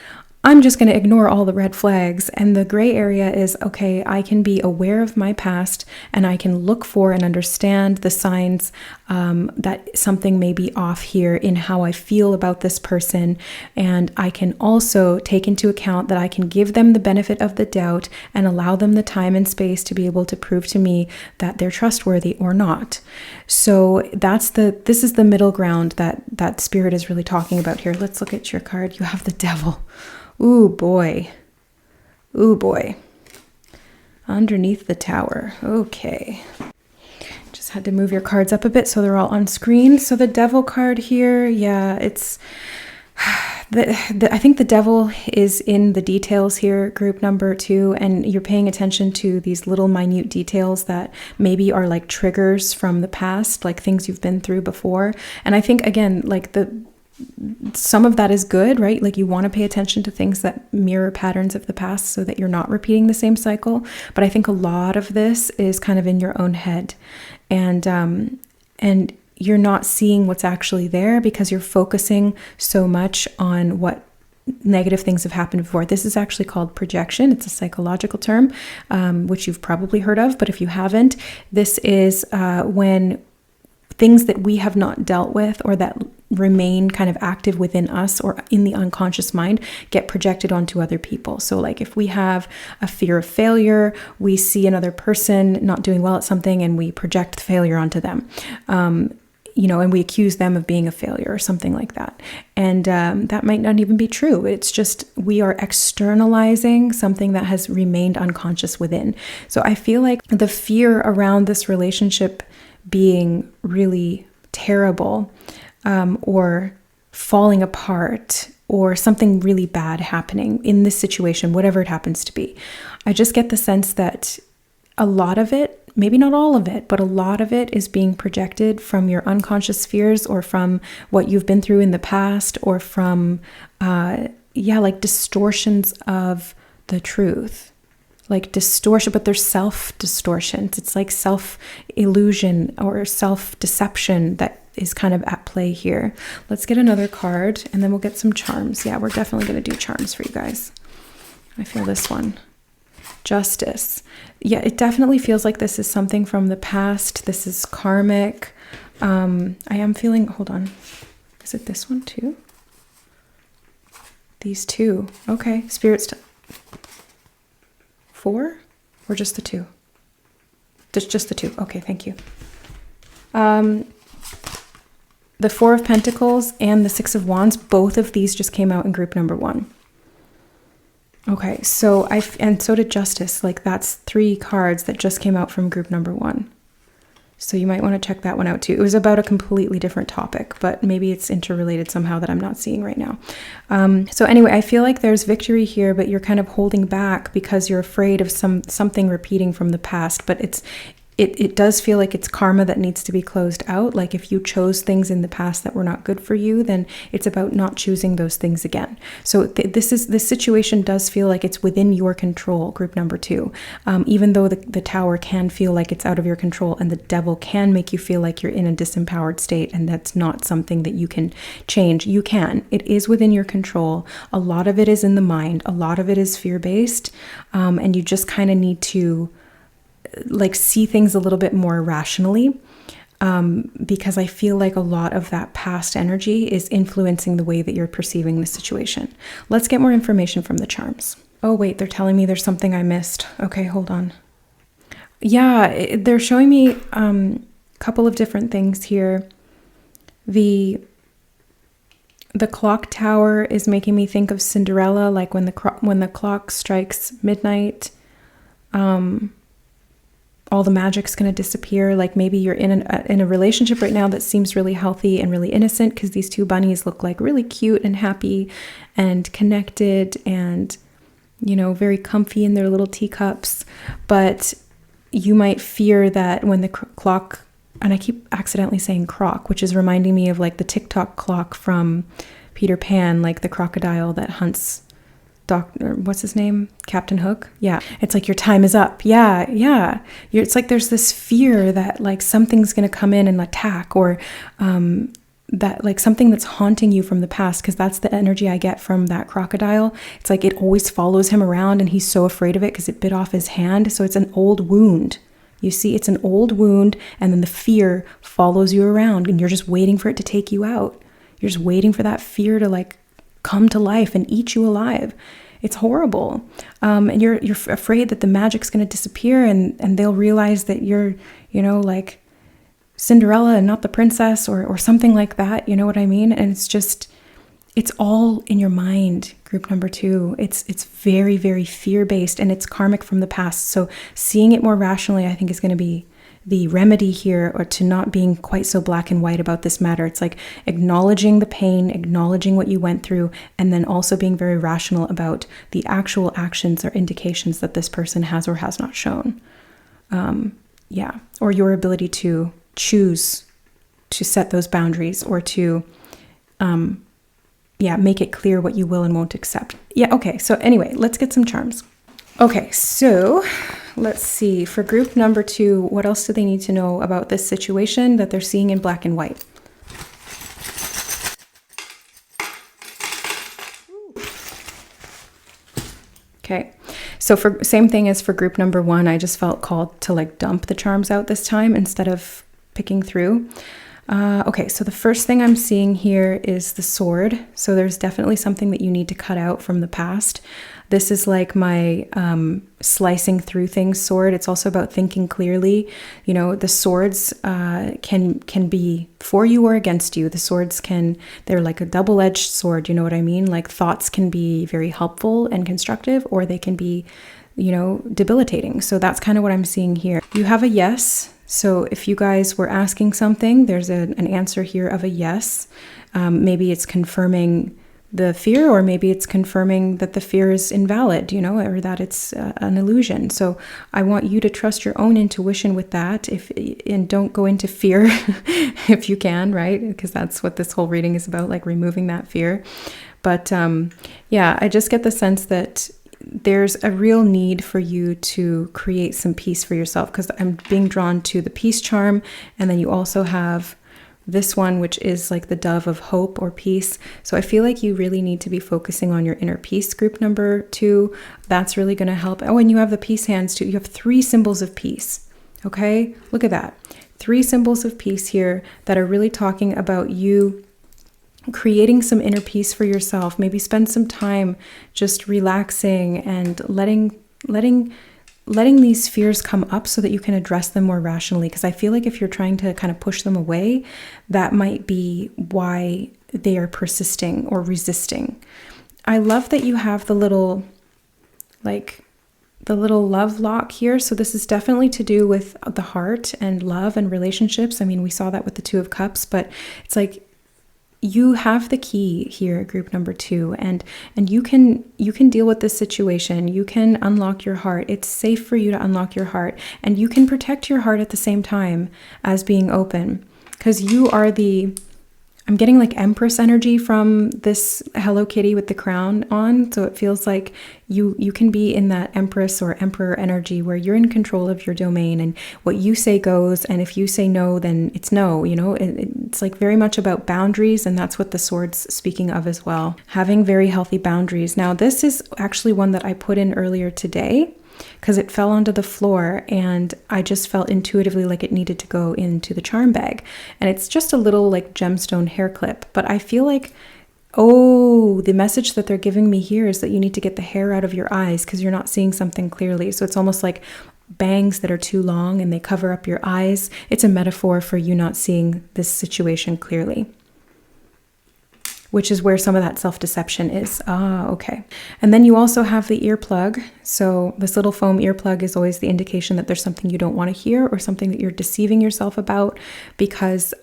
I'm just going to ignore all the red flags. And the gray area is, okay, I can be aware of my past and I can look for and understand the signs that something may be off here in how I feel about this person. And I can also take into account that I can give them the benefit of the doubt and allow them the time and space to be able to prove to me that they're trustworthy or not. So this is the middle ground that Spirit is really talking about here. Let's look at your card. You have the Devil. Ooh boy. Ooh boy. Underneath the Tower. Okay. Just had to move your cards up a bit so they're all on screen. So the Devil card here, yeah, it's I think the Devil is in the details here, group number 2, and you're paying attention to these little minute details that maybe are like triggers from the past, like things you've been through before. And I think, again, like some of that is good, right? Like you want to pay attention to things that mirror patterns of the past so that you're not repeating the same cycle. But I think a lot of this is kind of in your own head, and you're not seeing what's actually there because you're focusing so much on what negative things have happened before. This is actually called projection. It's a psychological term, which you've probably heard of, but if you haven't, this is when things that we have not dealt with or that remain kind of active within us or in the unconscious mind get projected onto other people. So like if we have a fear of failure, we see another person not doing well at something and we project failure onto them. And we accuse them of being a failure or something like that. And that might not even be true. It's just we are externalizing something that has remained unconscious within. So I feel like the fear around this relationship being really terrible, or falling apart, or something really bad happening in this situation, whatever it happens to be. I just get the sense that a lot of it, maybe not all of it, but a lot of it is being projected from your unconscious fears or from what you've been through in the past, or from, like distortions of the truth. Like distortion, but they're self-distortions. It's like self-illusion or self-deception that is kind of at play here. Let's get another card and then we'll get some charms. Yeah, we're definitely going to do charms for you guys. I feel this one. Justice. Yeah, it definitely feels like this is something from the past. This is karmic. I am feeling, hold on. Is it this one too? These two. Okay, Spirit's 4 or just the 2? Just the 2. Okay, thank you. The 4 of Pentacles and the 6 of Wands, both of these just came out in group number 1. Okay, so and so did Justice. Like that's 3 cards that just came out from group number 1. So you might want to check that one out too. It was about a completely different topic, but maybe it's interrelated somehow that I'm not seeing right now. So anyway, I feel like there's victory here, but you're kind of holding back because you're afraid of something repeating from the past. But it does feel like it's karma that needs to be closed out. Like if you chose things in the past that were not good for you, then it's about not choosing those things again. So this situation does feel like it's within your control, group number 2. Even though the Tower can feel like it's out of your control and the Devil can make you feel like you're in a disempowered state and that's not something that you can change. You can. It is within your control. A lot of it is in the mind. A lot of it is fear-based. And you just kind of need to like see things a little bit more rationally, because I feel like a lot of that past energy is influencing the way that you're perceiving the situation. Let's get more information from the charms. Oh wait, they're telling me there's something I missed. Okay, hold on. Yeah, they're showing me a couple of different things here. The clock tower is making me think of Cinderella, like when the clock strikes midnight, all the magic's going to disappear. Like maybe you're in a relationship right now that seems really healthy and really innocent because these 2 bunnies look like really cute and happy and connected and, very comfy in their little teacups. But you might fear that when the clock, and I keep accidentally saying croc, which is reminding me of like the TikTok clock from Peter Pan, like the crocodile that hunts what's his name? Captain Hook? Yeah. It's like your time is up. Yeah. It's like there's this fear that like something's going to come in and attack, or like something that's haunting you from the past, because that's the energy I get from that crocodile. It's like it always follows him around and he's so afraid of it because it bit off his hand. So it's an old wound. You see, it's an old wound, and then the fear follows you around and you're just waiting for it to take you out. You're just waiting for that fear to like come to life and eat you alive. It's horrible. And you're afraid that the magic's going to disappear, and they'll realize that you're, like Cinderella and not the princess, or something like that. You know what I mean? And it's all in your mind, group number 2. It's very, very fear-based, and it's karmic from the past. So seeing it more rationally, I think, is going to be the remedy here, or to not being quite so black and white about this matter. It's like acknowledging the pain, acknowledging what you went through, and then also being very rational about the actual actions or indications that this person has or has not shown. Or your ability to choose to set those boundaries, or to make it clear what you will and won't accept. Okay, so anyway, let's get some charms. Okay, so let's see. For group number 2, what else do they need to know about this situation that they're seeing in black and white? Okay, so for same thing as for group number 1, I just felt called to like dump the charms out this time instead of picking through. Okay, so the first thing I'm seeing here is the sword. So there's definitely something that you need to cut out from the past. This is like my slicing through things sword. It's also about thinking clearly. The swords can be for you or against you. The swords they're like a double-edged sword. You know what I mean? Like thoughts can be very helpful and constructive, or they can be, debilitating. So that's kind of what I'm seeing here. You have a yes. So if you guys were asking something, there's an answer here of a yes. Maybe it's confirming the fear, or maybe it's confirming that the fear is invalid, or that it's an illusion. So I want you to trust your own intuition with that, and don't go into fear if you can, right? Because that's what this whole reading is about, like removing that fear. But I just get the sense that there's a real need for you to create some peace for yourself, because I'm being drawn to the peace charm, and then you also have this one, which is like the dove of hope or peace. So I feel like you really need to be focusing on your inner peace, group number 2. That's really going to help. Oh, and you have the peace hands too. You have 3 symbols of peace. Okay, look at that. 3 symbols of peace here that are really talking about you creating some inner peace for yourself. Maybe spend some time just relaxing and letting these fears come up so that you can address them more rationally. Because I feel like if you're trying to kind of push them away, that might be why they are persisting or resisting. I love that you have the little love lock here. So this is definitely to do with the heart and love and relationships. I mean, we saw that with the 2 of Cups, but it's like you have the key here, group number 2, and you can deal with this situation. You can unlock your heart. It's safe for you to unlock your heart, and you can protect your heart at the same time as being open, because you are I'm getting like Empress energy from this Hello Kitty with the crown on. So it feels like you can be in that Empress or Emperor energy where you're in control of your domain, and what you say goes. And if you say no, then it's no, it's like very much about boundaries. And that's what the sword's speaking of as well. Having very healthy boundaries. Now, this is actually one that I put in earlier today, because it fell onto the floor and I just felt intuitively like it needed to go into the charm bag. And it's just a little like gemstone hair clip, but I feel like, the message that they're giving me here is that you need to get the hair out of your eyes because you're not seeing something clearly. So it's almost like bangs that are too long and they cover up your eyes. It's a metaphor for you not seeing this situation clearly, which is where some of that self-deception is. Okay. And then you also have the earplug. So this little foam earplug is always the indication that there's something you don't want to hear or something that you're deceiving yourself about, because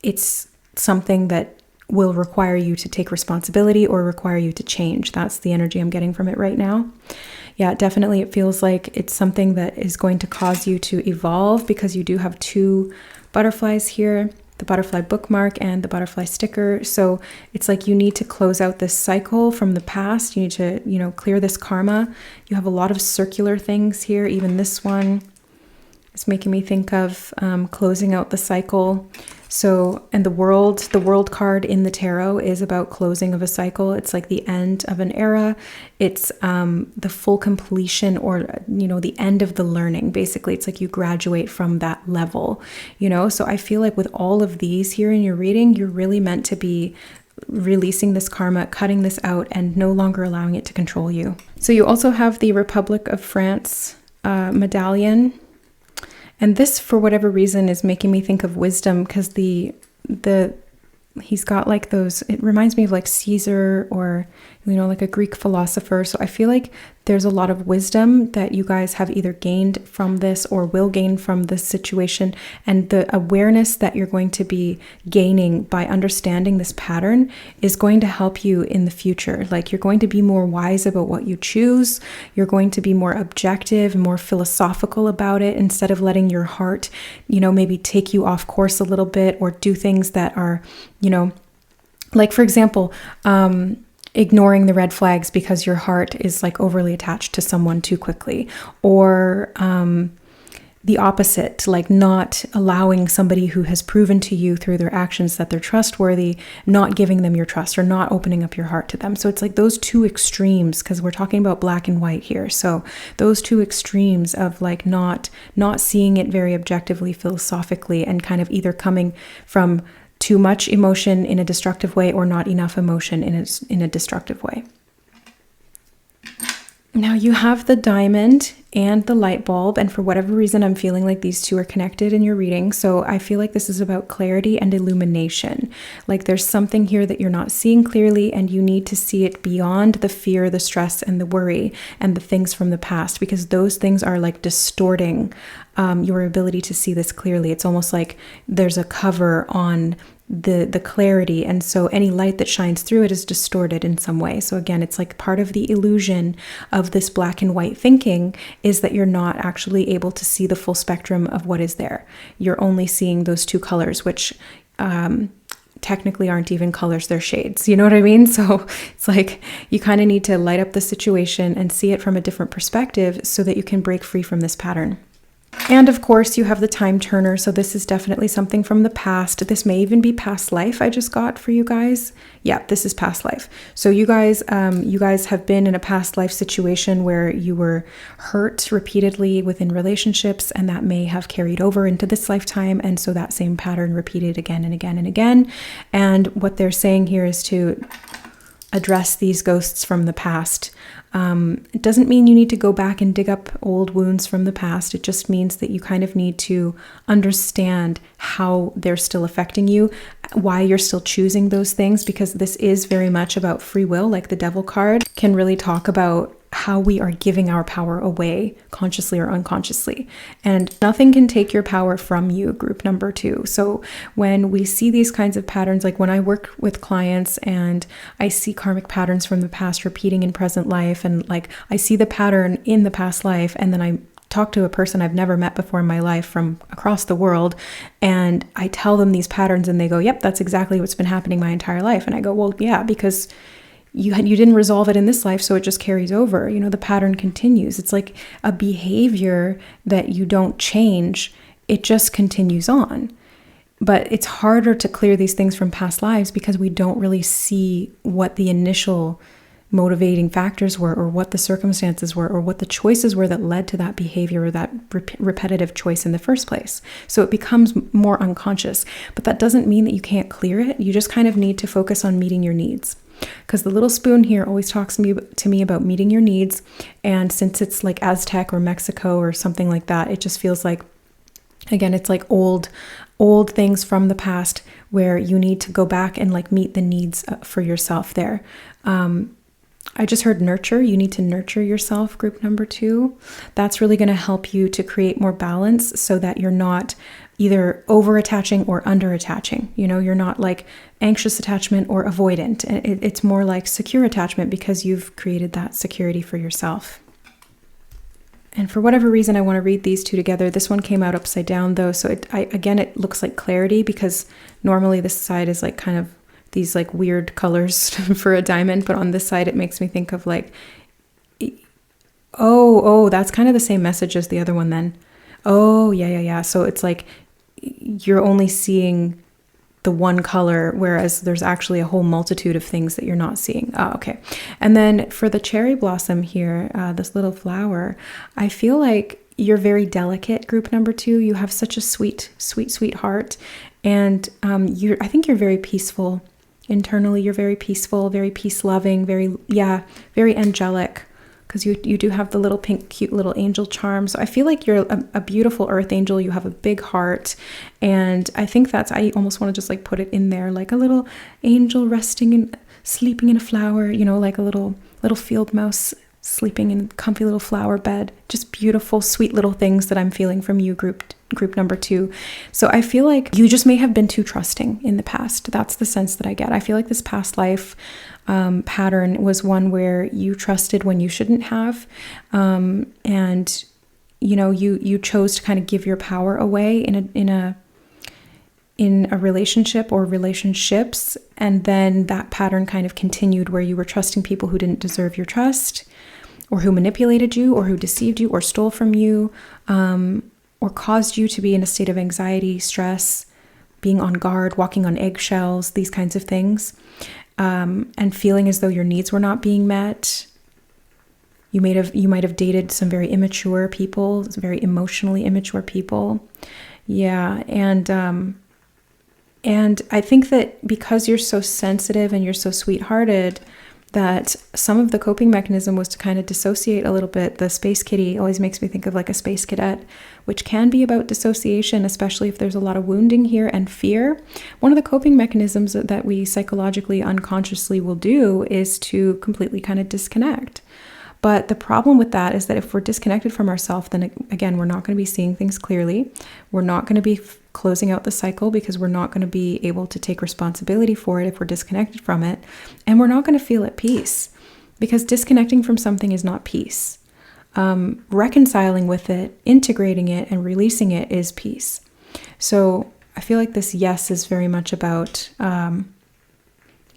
it's something that will require you to take responsibility or require you to change. That's the energy I'm getting from it right now. Yeah, definitely. It feels like it's something that is going to cause you to evolve, because you do have 2 butterflies here, the butterfly bookmark and the butterfly sticker. So it's like you need to close out this cycle from the past. You need to, clear this karma. You have a lot of circular things here, even this one. It's making me think of closing out the cycle. So, and the world card in the tarot is about closing of a cycle. It's like the end of an era. It's the full completion, or, the end of the learning. Basically, it's like you graduate from that level, So I feel like with all of these here in your reading, you're really meant to be releasing this karma, cutting this out, and no longer allowing it to control you. So you also have the Republic of France medallion. And this, for whatever reason, is making me think of wisdom, because he's got like those, it reminds me of like Caesar, or, like a Greek philosopher. So I feel like there's a lot of wisdom that you guys have either gained from this or will gain from this situation. And the awareness that you're going to be gaining by understanding this pattern is going to help you in the future. Like, you're going to be more wise about what you choose. You're going to be more objective and more philosophical about it, instead of letting your heart, maybe take you off course a little bit, or do things that are, like, for example, ignoring the red flags because your heart is like overly attached to someone too quickly, or the opposite, like not allowing somebody who has proven to you through their actions that they're trustworthy, not giving them your trust, or not opening up your heart to them. So it's like those two extremes, because we're talking about black and white here. So those two extremes of like not seeing it very objectively, philosophically, and kind of either coming from too much emotion in a destructive way, or not enough emotion in a destructive way. Now you have the diamond and the light bulb, and for whatever reason, I'm feeling like these two are connected in your reading. So I feel like this is about clarity and illumination. Like, there's something here that you're not seeing clearly, and you need to see it beyond the fear, the stress, and the worry, and the things from the past, because those things are like distorting your ability to see this clearly. It's almost like there's a cover on the clarity, and so any light that shines through it is distorted in some way. So again, it's like part of the illusion of this black and white thinking is that you're not actually able to see the full spectrum of what is there. You're only seeing those two colors, which technically aren't even colors, they're shades. You know what I mean? So it's like you kind of need to light up the situation and see it from a different perspective so that you can break free from this pattern. And of course, you have the time turner. So this is definitely something from the past. This may even be past life I just got for you guys. Yeah, this is past life. So you guys have been in a past life situation where you were hurt repeatedly within relationships, and that may have carried over into this lifetime. And so that same pattern repeated again and again and again. And what they're saying here is to address these ghosts from the past. It doesn't mean you need to go back and dig up old wounds from the past. It just means that you kind of need to understand how they're still affecting you, why you're still choosing those things, because this is very much about free will. Like the Devil card can really talk about how we are giving our power away, consciously or unconsciously. And nothing can take your power from you, group number 2. So when we see these kinds of patterns, like when I work with clients and I see karmic patterns from the past repeating in present life, and like I see the pattern in the past life, and then I talk to a person I've never met before in my life from across the world, and I tell them these patterns, and they go, yep, that's exactly what's been happening my entire life. And I go, well, yeah, because you didn't resolve it in this life, so it just carries over. You know, the pattern continues. It's like a behavior that you don't change. It just continues on. But it's harder to clear these things from past lives because we don't really see what the initial motivating factors were, or what the circumstances were, or what the choices were that led to that behavior or that repetitive choice in the first place. So it becomes more unconscious. But that doesn't mean that you can't clear it. You just kind of need to focus on meeting your needs. Because the little spoon here always talks to me about meeting your needs. And since it's like Aztec or Mexico or something like that, it just feels like, again, it's like old things from the past where you need to go back and like meet the needs for yourself there. I just heard nurture. You need to nurture yourself, group number 2. That's really going to help you to create more balance so that you're not either over attaching or under attaching. You know, you're not like anxious attachment or avoidant. It's more like secure attachment because you've created that security for yourself. And for whatever reason, I want to read these two together. This one came out upside down though. So it looks like clarity, because normally this side is like kind of these like weird colors for a diamond. But on this side, it makes me think of like, oh, that's kind of the same message as the other one then. Oh, yeah. So it's like you're only seeing the one color, whereas there's actually a whole multitude of things that you're not seeing. Oh, okay. And then for the cherry blossom here, this little flower, I feel like you're very delicate, group number 2. You have such a sweet heart. And I think you're very peaceful. Internally, you're very peaceful, very peace-loving, very angelic. Because you do have the little pink, cute little angel charm. So I feel like you're a beautiful earth angel. You have a big heart. And I think I almost want to just like put it in there, like a little angel sleeping in a flower, like a little field mouse sleeping in a comfy little flower bed. Just beautiful, sweet little things that I'm feeling from you, group number 2. So I feel like you just may have been too trusting in the past. That's the sense that I get. I feel like this past life pattern was one where you trusted when you shouldn't have, and you chose to kind of give your power away in a relationship or relationships, and then that pattern kind of continued where you were trusting people who didn't deserve your trust, or who manipulated you, or who deceived you, or stole from you, or caused you to be in a state of anxiety, stress, being on guard, walking on eggshells, these kinds of things. And feeling as though your needs were not being met. You might have dated some very immature people, very emotionally immature people. Yeah, and I think that because you're so sensitive and you're so sweethearted, that some of the coping mechanism was to kind of dissociate a little bit. The space kitty always makes me think of like a space cadet, which can be about dissociation, especially if there's a lot of wounding here and fear. One of the coping mechanisms that we psychologically unconsciously will do is to completely kind of disconnect. But the problem with that is that if we're disconnected from ourselves, then again, we're not going to be seeing things clearly. We're not going to be closing out the cycle because we're not going to be able to take responsibility for it if we're disconnected from it. And we're not going to feel at peace, because disconnecting from something is not peace. Reconciling with it, integrating it, and releasing it is peace. So I feel like this yes is very much about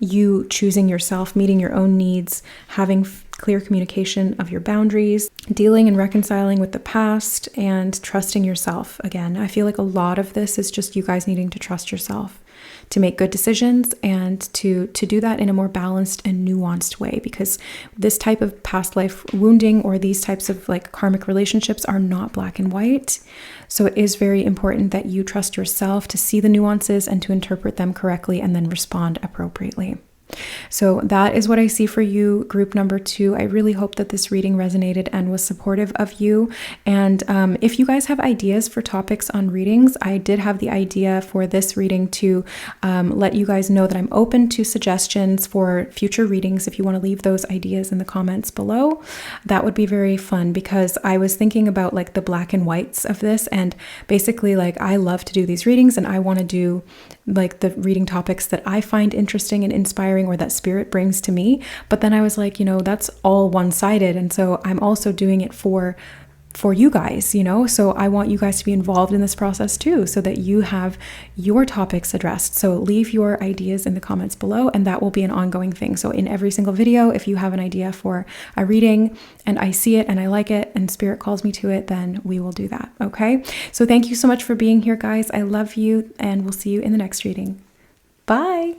you choosing yourself, meeting your own needs, having clear communication of your boundaries, dealing and reconciling with the past, and trusting yourself. Again, I feel like a lot of this is just you guys needing to trust yourself to make good decisions, and to do that in a more balanced and nuanced way, because this type of past life wounding or these types of like karmic relationships are not black and white. So it is very important that you trust yourself to see the nuances and to interpret them correctly and then respond appropriately. So that is what I see for you, group number 2. I really hope that this reading resonated and was supportive of you. And if you guys have ideas for topics on readings, I did have the idea for this reading to let you guys know that I'm open to suggestions for future readings. If you want to leave those ideas in the comments below, that would be very fun, because I was thinking about like the black and whites of this, and basically like I love to do these readings, and I want to do like the reading topics that I find interesting and inspiring, or that spirit brings to me. But then I was like, that's all one-sided. And so I'm also doing it for you guys, so I want you guys to be involved in this process too, so that you have your topics addressed. So leave your ideas in the comments below, and that will be an ongoing thing. So in every single video, if you have an idea for a reading and I see it and I like it and spirit calls me to it, then we will do that. Okay. So thank you so much for being here, guys. I love you, and we'll see you in the next reading. Bye.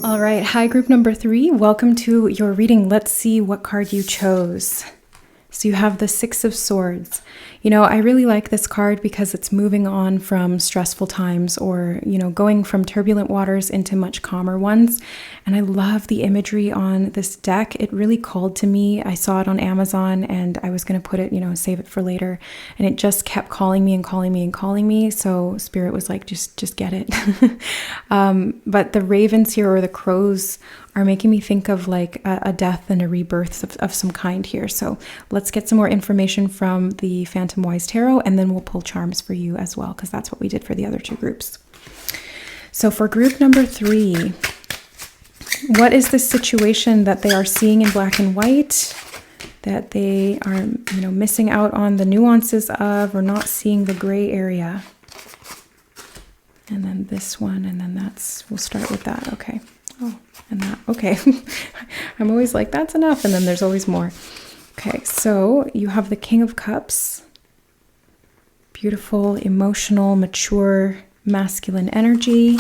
All right. Hi, group number 3. Welcome to your reading. Let's see what card you chose. So you have the 6 of Swords. I really like this card because it's moving on from stressful times, or, going from turbulent waters into much calmer ones. And I love the imagery on this deck. It really called to me. I saw it on Amazon, and I was going to put it, save it for later. And it just kept calling me and calling me and calling me. So Spirit was like, just get it. But the ravens here, or the crows, are making me think of like a death and a rebirth of some kind here. So let's get some more information from the Phantom Wise Tarot, and then we'll pull charms for you as well, because that's what we did for the other 2 groups. So for group number 3, what is the situation that they are seeing in black and white, that they are, missing out on the nuances of, or not seeing the gray area? And then this one, and then we'll start with that. Okay. Oh, and that. Okay. I'm always like, that's enough. And then there's always more. Okay. Okay, so you have the King of Cups. Beautiful, emotional, mature, masculine energy.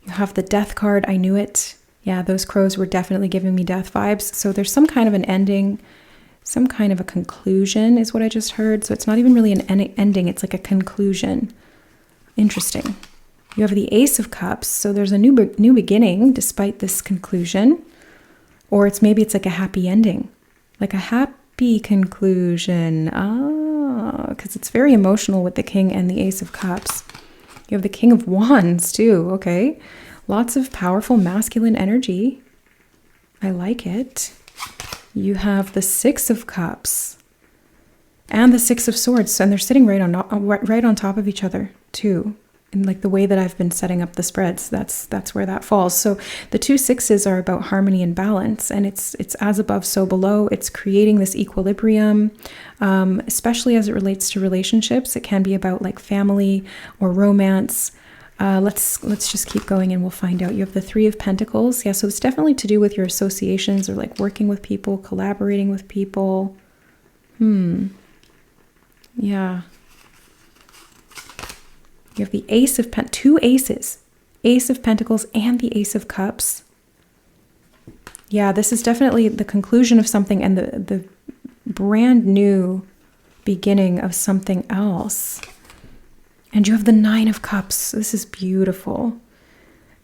You have the Death card. I knew it. Yeah, those crows were definitely giving me death vibes. So there's some kind of an ending, some kind of a conclusion is what I just heard. So it's not even really an ending. It's like a conclusion. Interesting. You have the Ace of Cups. So there's a new beginning despite this conclusion. Or maybe it's like a happy ending. Like a happy conclusion. Because it's very emotional with the King and the Ace of Cups. You have the King of Wands too. Okay. Lots of powerful masculine energy. I like it. You have the Six of Cups and the Six of Swords. And they're sitting right on top of each other too. And like the way that I've been setting up the spreads, that's where that falls. So the two sixes are about harmony and balance, and it's as above, so below. It's creating this equilibrium, especially as it relates to relationships. It can be about like family or romance. Let's just keep going and we'll find out. You have the Three of Pentacles. Yeah, so it's definitely to do with your associations or like working with people, collaborating with people. Yeah. You have the Ace of two aces, Ace of Pentacles and the Ace of Cups. Yeah, this is definitely the conclusion of something and the brand new beginning of something else. And you have the Nine of Cups. This is beautiful.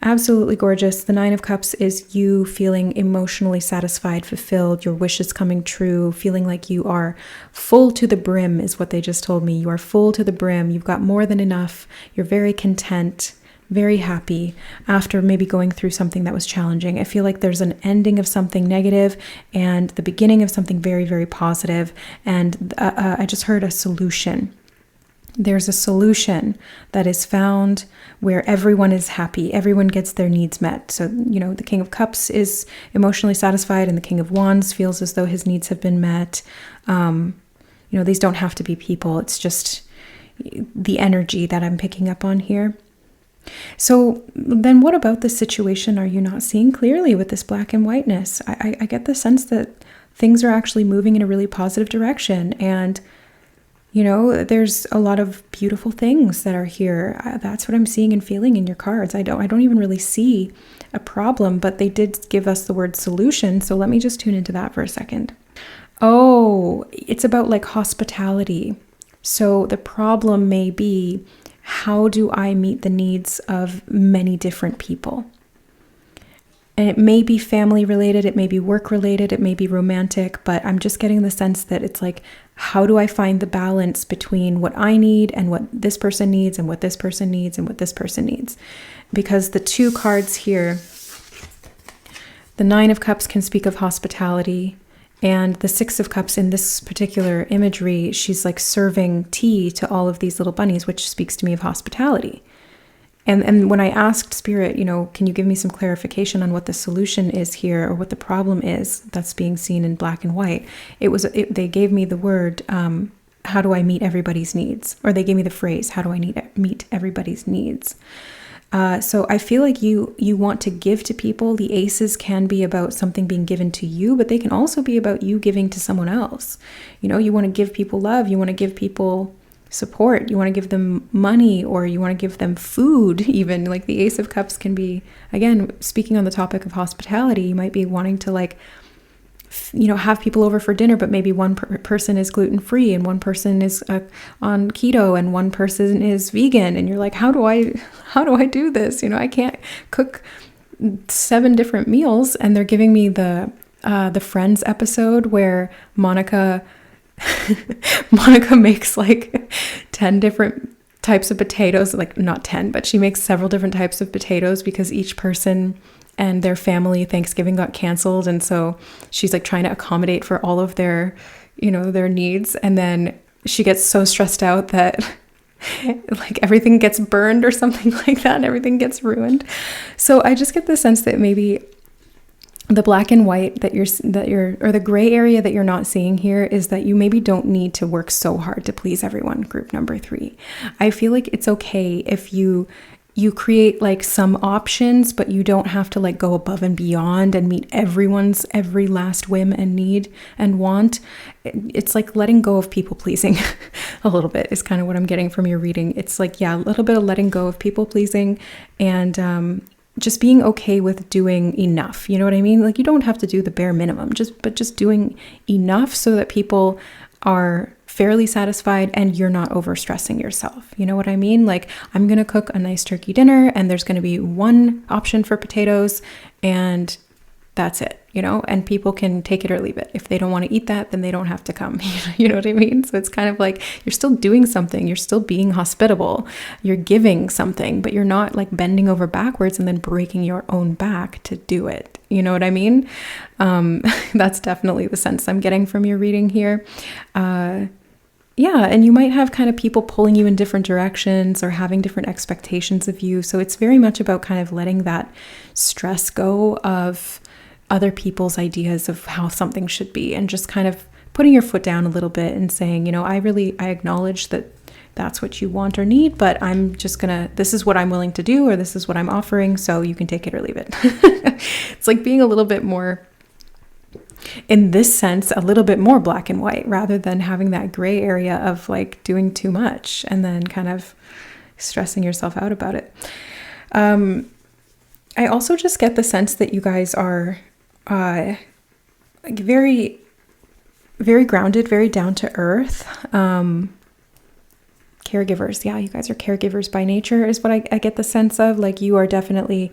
Absolutely gorgeous. The Nine of Cups is you feeling emotionally satisfied, fulfilled, your wishes coming true, feeling like you are full to the brim is what they just told me. You are full to the brim. You've got more than enough. You're very content, very happy after maybe going through something that was challenging. I feel like there's an ending of something negative and the beginning of something very, very positive. And I just heard a solution. There's a solution that is found where everyone is happy. Everyone gets their needs met. So, you know, the King of Cups is emotionally satisfied and the King of Wands feels as though his needs have been met. You know, these don't have to be people. It's just the energy that I'm picking up on here. So then what about the situation are you not seeing clearly with this black and whiteness? I get the sense that things are actually moving in a really positive direction, and you know, there's a lot of beautiful things that are here. That's what I'm seeing and feeling in your cards. I don't even really see a problem, but they did give us the word solution. So let me just tune into that for a second. Oh, it's about like hospitality. So the problem may be, how do I meet the needs of many different people? And it may be family related, it may be work related, it may be romantic, but I'm just getting the sense that it's like, how do I find the balance between what I need and what this person needs and what this person needs and what this person needs? Because the two cards here, the Nine of Cups can speak of hospitality, and the Six of Cups in this particular imagery, she's like serving tea to all of these little bunnies, which speaks to me of hospitality. And when I asked Spirit, you know, can you give me some clarification on what the solution is here or what the problem is that's being seen in black and white? They gave me the word, how do I meet everybody's needs? Or they gave me the phrase, how do I meet everybody's needs? So I feel like you want to give to people. The aces can be about something being given to you, but they can also be about you giving to someone else. You know, you want to give people love. You want to give people support. You want to give them money, or you want to give them food even. Like the Ace of Cups can be, again, speaking on the topic of hospitality, you might be wanting to like, you know, have people over for dinner, but maybe one person is gluten-free and one person is on keto and one person is vegan. And you're like, how do I do this? You know, I can't cook 7 different meals. And they're giving me the Friends episode where Monica makes like 10 different types of potatoes, like not 10, but she makes several different types of potatoes because each person and their family Thanksgiving got canceled. And so she's like trying to accommodate for all of their, you know, their needs. And then she gets so stressed out that like everything gets burned or something like that and everything gets ruined. So I just get the sense that maybe the black and white that you're, or the gray area that you're not seeing here is that you maybe don't need to work so hard to please everyone, group number 3. I feel like it's okay if you you create like some options, but you don't have to like go above and beyond and meet everyone's every last whim and need and want. It's like letting go of people pleasing a little bit is kind of what I'm getting from your reading. It's like, yeah, a little bit of letting go of people pleasing and just being okay with doing enough. You know what I mean? Like you don't have to do the bare minimum, but just doing enough so that people are fairly satisfied and you're not overstressing yourself. You know what I mean? Like I'm going to cook a nice turkey dinner and there's going to be one option for potatoes and that's it, you know, and people can take it or leave it. If they don't want to eat that, then they don't have to come. You know what I mean? So it's kind of like you're still doing something. You're still being hospitable. You're giving something, but you're not like bending over backwards and then breaking your own back to do it. You know what I mean? That's definitely the sense I'm getting from your reading here. Yeah, and you might have kind of people pulling you in different directions or having different expectations of you. So it's very much about kind of letting that stress go of other people's ideas of how something should be and just kind of putting your foot down a little bit and saying, you know, I acknowledge that that's what you want or need, but I'm just this is what I'm willing to do, or this is what I'm offering, so you can take it or leave it. It's like being a little bit more, in this sense, a little bit more black and white rather than having that gray area of like doing too much and then kind of stressing yourself out about it. I also just get the sense that you guys are like very, very grounded, very down to earth. Caregivers. Yeah, you guys are caregivers by nature is what I get the sense of. Like you are definitely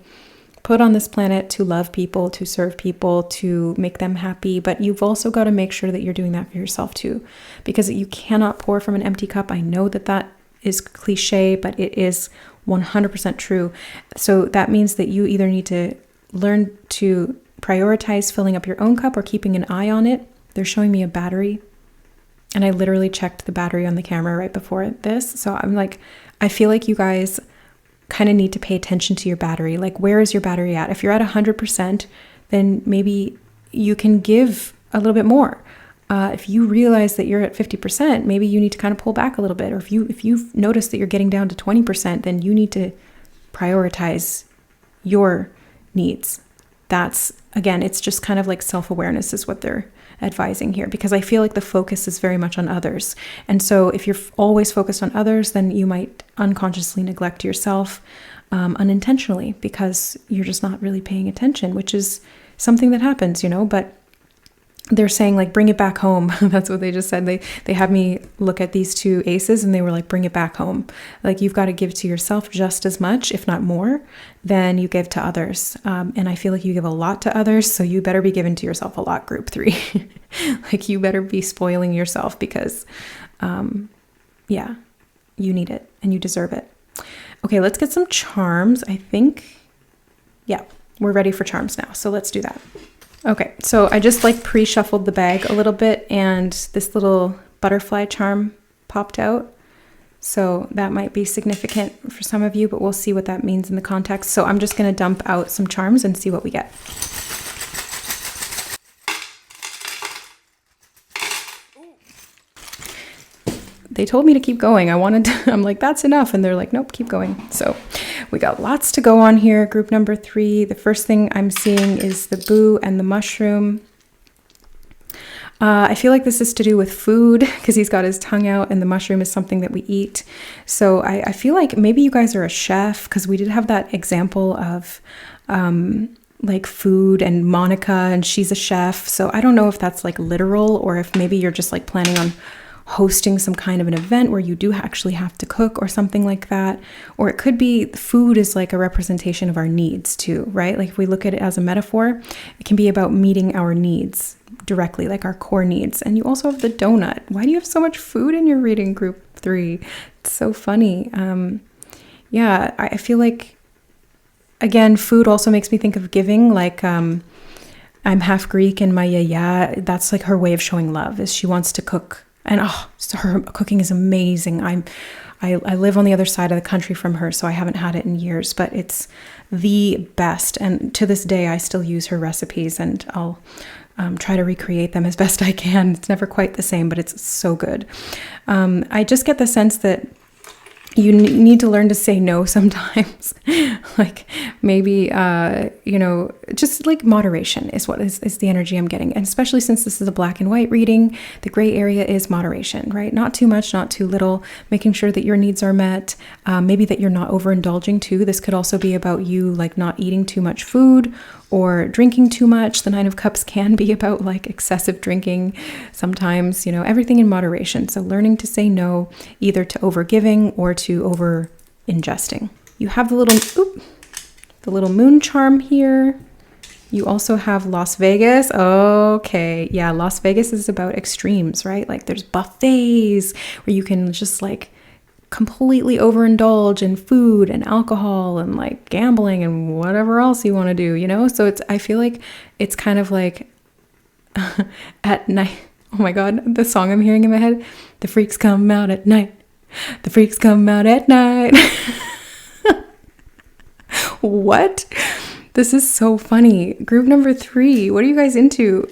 put on this planet to love people, to serve people, to make them happy. But you've also got to make sure that you're doing that for yourself too, because you cannot pour from an empty cup. I know that is cliche, but it is 100% true. So that means that you either need to learn to prioritize filling up your own cup or keeping an eye on it. They're showing me a battery, and I literally checked the battery on the camera right before this. So I'm like, I feel like you guys kind of need to pay attention to your battery. Like, where is your battery at? If you're at 100%, then maybe you can give a little bit more. If you realize that you're at 50%, maybe you need to kind of pull back a little bit. Or if you've noticed that you're getting down to 20%, then you need to prioritize your needs. That's, again, it's just kind of like self-awareness is what they're advising here, because I feel like the focus is very much on others. And so if you're always focused on others, then you might unconsciously neglect yourself unintentionally because you're just not really paying attention, which is something that happens, you know, but they're saying like, bring it back home. That's what they just said. They had me look at these two aces and they were like, bring it back home. Like you've got to give to yourself just as much, if not more, than you give to others. And I feel like you give a lot to others, so you better be giving to yourself a lot, group 3. Like you better be spoiling yourself because, yeah, you need it and you deserve it. Okay, let's get some charms. I think, yeah, we're ready for charms now. So let's do that. Okay, so I just like pre-shuffled the bag a little bit and this little butterfly charm popped out. So that might be significant for some of you, but we'll see what that means in the context. So I'm just going to dump out some charms and see what we get. They told me to keep going. I'm like, that's enough. And they're like, nope, keep going. So we got lots to go on here. Group number 3. The first thing I'm seeing is the boo and the mushroom. I feel like this is to do with food because he's got his tongue out and the mushroom is something that we eat. So I feel like maybe you guys are a chef because we did have that example of like food and Monica, and she's a chef. So I don't know if that's like literal or if maybe you're just like planning on hosting some kind of an event where you do actually have to cook or something like that. Or it could be food is like a representation of our needs too, right? Like if we look at it as a metaphor, it can be about meeting our needs directly, like our core needs. And you also have the donut. Why do you have so much food in your reading, group 3? It's so funny. Yeah, I feel like, again, food also makes me think of giving, like I'm half Greek and my yaya, that's like her way of showing love is she wants to cook. And so her cooking is amazing. I live on the other side of the country from her, so I haven't had it in years, but it's the best. And to this day, I still use her recipes and I'll try to recreate them as best I can. It's never quite the same, but it's so good. I just get the sense that you need to learn to say no sometimes. Like maybe, just like moderation is what is the energy I'm getting. And especially since this is a black and white reading, the gray area is moderation, right? Not too much, not too little, making sure that your needs are met. Maybe that you're not overindulging too. This could also be about you like not eating too much food or drinking too much. The Nine of Cups can be about like excessive drinking sometimes, everything in moderation. So learning to say no, either to overgiving or to over ingesting. You have the little moon charm here. You also have Las Vegas. Okay. Yeah. Las Vegas is about extremes, right? Like there's buffets where you can just like completely overindulge in food and alcohol and like gambling and whatever else you want to do, So I feel like it's kind of like at night. Oh my God, the song I'm hearing in my head, the freaks come out at night. The freaks come out at night. What? This is so funny. Group number 3, what are you guys into?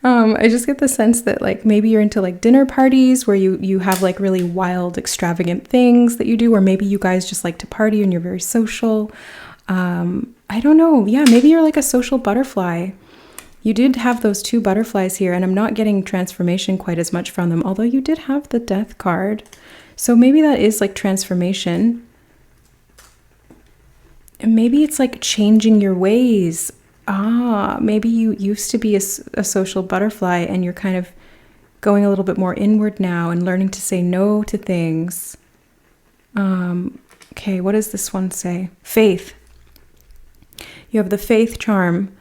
I just get the sense that like maybe you're into like dinner parties where you have like really wild, extravagant things that you do, or maybe you guys just like to party and you're very social. I don't know. Yeah, maybe you're like a social butterfly. You did have those 2 butterflies here, and I'm not getting transformation quite as much from them, although you did have the Death card. So maybe that is like transformation. And maybe it's like changing your ways. Maybe you used to be a social butterfly and you're kind of going a little bit more inward now and learning to say no to things. Okay, what does this one say? Faith. You have the Faith charm.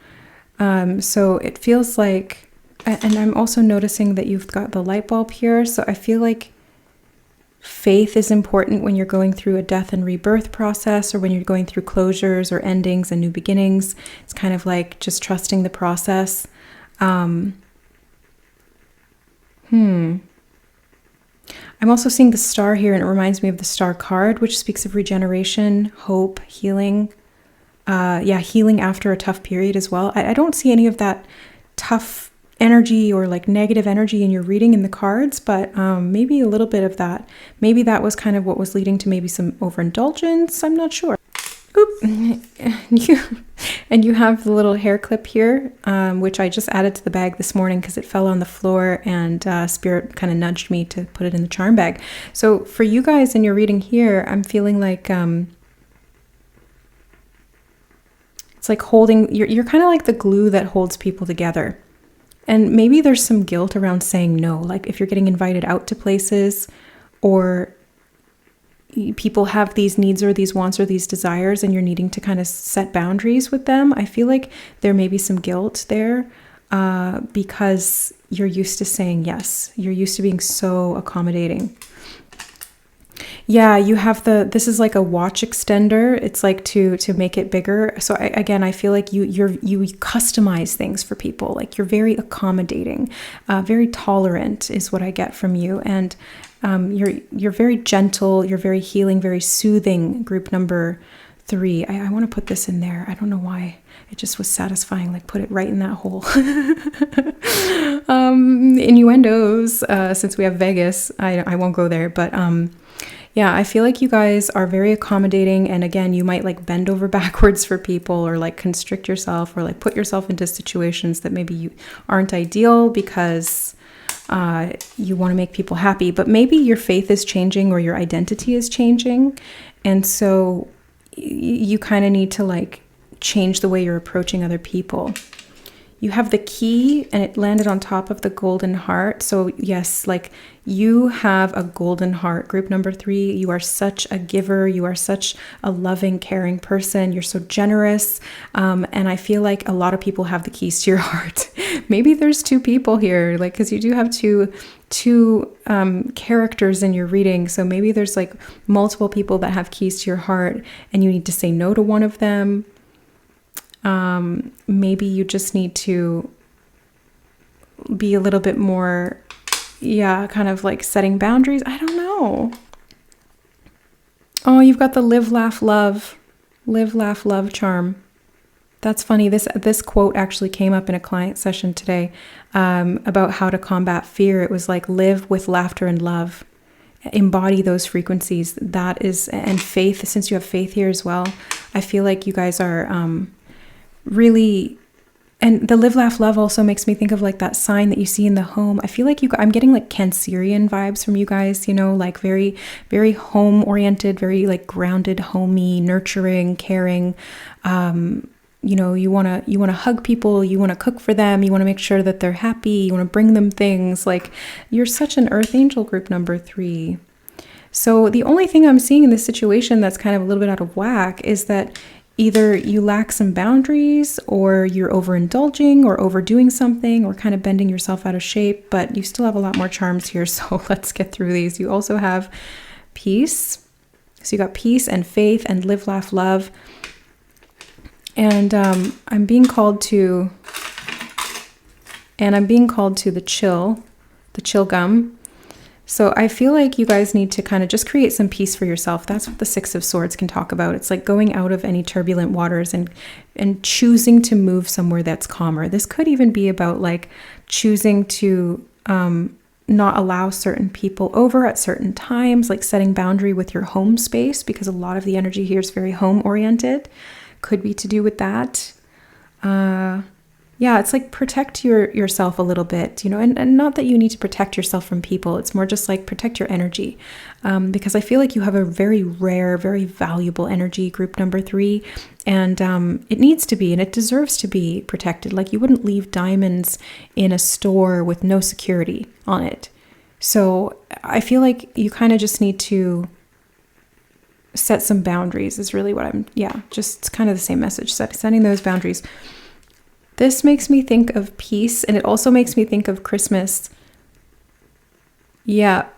So it feels like, and I'm also noticing that you've got the light bulb here. So I feel like faith is important when you're going through a death and rebirth process, or when you're going through closures or endings and new beginnings. It's kind of like just trusting the process. I'm also seeing the star here, and it reminds me of the star card, which speaks of regeneration, hope, healing. Healing after a tough period as well. I don't see any of that tough energy or like negative energy in your reading in the cards, but maybe a little bit of that. Maybe that was kind of what was leading to maybe some overindulgence. I'm not sure. Oop. And you have the little hair clip here, which I just added to the bag this morning because it fell on the floor, and Spirit kind of nudged me to put it in the charm bag. So for you guys in your reading here, I'm feeling like it's like holding, you're kind of like the glue that holds people together. And maybe there's some guilt around saying no, like if you're getting invited out to places, or people have these needs or these wants or these desires, and you're needing to kind of set boundaries with them. I feel like there may be some guilt there because you're used to saying yes. You're used to being so accommodating. Yeah, you have this is like a watch extender. It's like to make it bigger. So I feel like you customize things for people. Like you're very accommodating, very tolerant is what I get from you. And you're very gentle, you're very healing, very soothing, group number 3. I want to put this in there. I don't know why. It just was satisfying, like put it right in that hole. Innuendos, since we have Vegas, I won't go there, but yeah, I feel like you guys are very accommodating. And again, you might like bend over backwards for people, or like constrict yourself, or like put yourself into situations that maybe you aren't ideal because you want to make people happy. But maybe your faith is changing, or your identity is changing. And so you kind of need to like change the way you're approaching other people. You have the key, and it landed on top of the golden heart. So yes, like you have a golden heart, group number 3. You are such a giver. You are such a loving, caring person. You're so generous. And I feel like a lot of people have the keys to your heart. Maybe there's 2 people here, like, because you do have two characters in your reading. So maybe there's like multiple people that have keys to your heart, and you need to say no to one of them. Maybe you just need to be a little bit more, kind of like setting boundaries. I don't know. Oh, you've got the live, laugh, love charm. That's funny. This quote actually came up in a client session today, about how to combat fear. It was like live with laughter and love. embody those frequencies. That is, and faith, since you have faith here as well, I feel like you guys are really, and the live, laugh, love also makes me think of like that sign that you see in the home. I feel like I'm getting like Cancerian vibes from you guys, you know, like very, very home oriented, very like grounded, homey, nurturing, caring. You know, you want to hug people, you want to cook for them, you want to make sure that they're happy, you want to bring them things. Like, you're such an earth angel, group number 3. So the only thing I'm seeing in this situation that's kind of a little bit out of whack is that either you lack some boundaries, or you're overindulging or overdoing something, or kind of bending yourself out of shape, but you still have a lot more charms here. So let's get through these. You also have peace. So you got peace and faith and live, laugh, love. And I'm being called to the chill gum. So I feel like you guys need to kind of just create some peace for yourself. That's what the 6 of Swords can talk about. It's like going out of any turbulent waters and choosing to move somewhere that's calmer. This could even be about like choosing to not allow certain people over at certain times, like setting boundary with your home space, because a lot of the energy here is very home oriented. Could be to do with that. Yeah, it's like protect yourself a little bit, you know, and not that you need to protect yourself from people. It's more just like protect your energy, because I feel like you have a very rare, very valuable energy, group number 3, and it needs to be, and it deserves to be protected. Like, you wouldn't leave diamonds in a store with no security on it. So I feel like you kind of just need to set some boundaries is really what just kind of the same message, setting those boundaries. This makes me think of peace, and it also makes me think of Christmas. Yeah,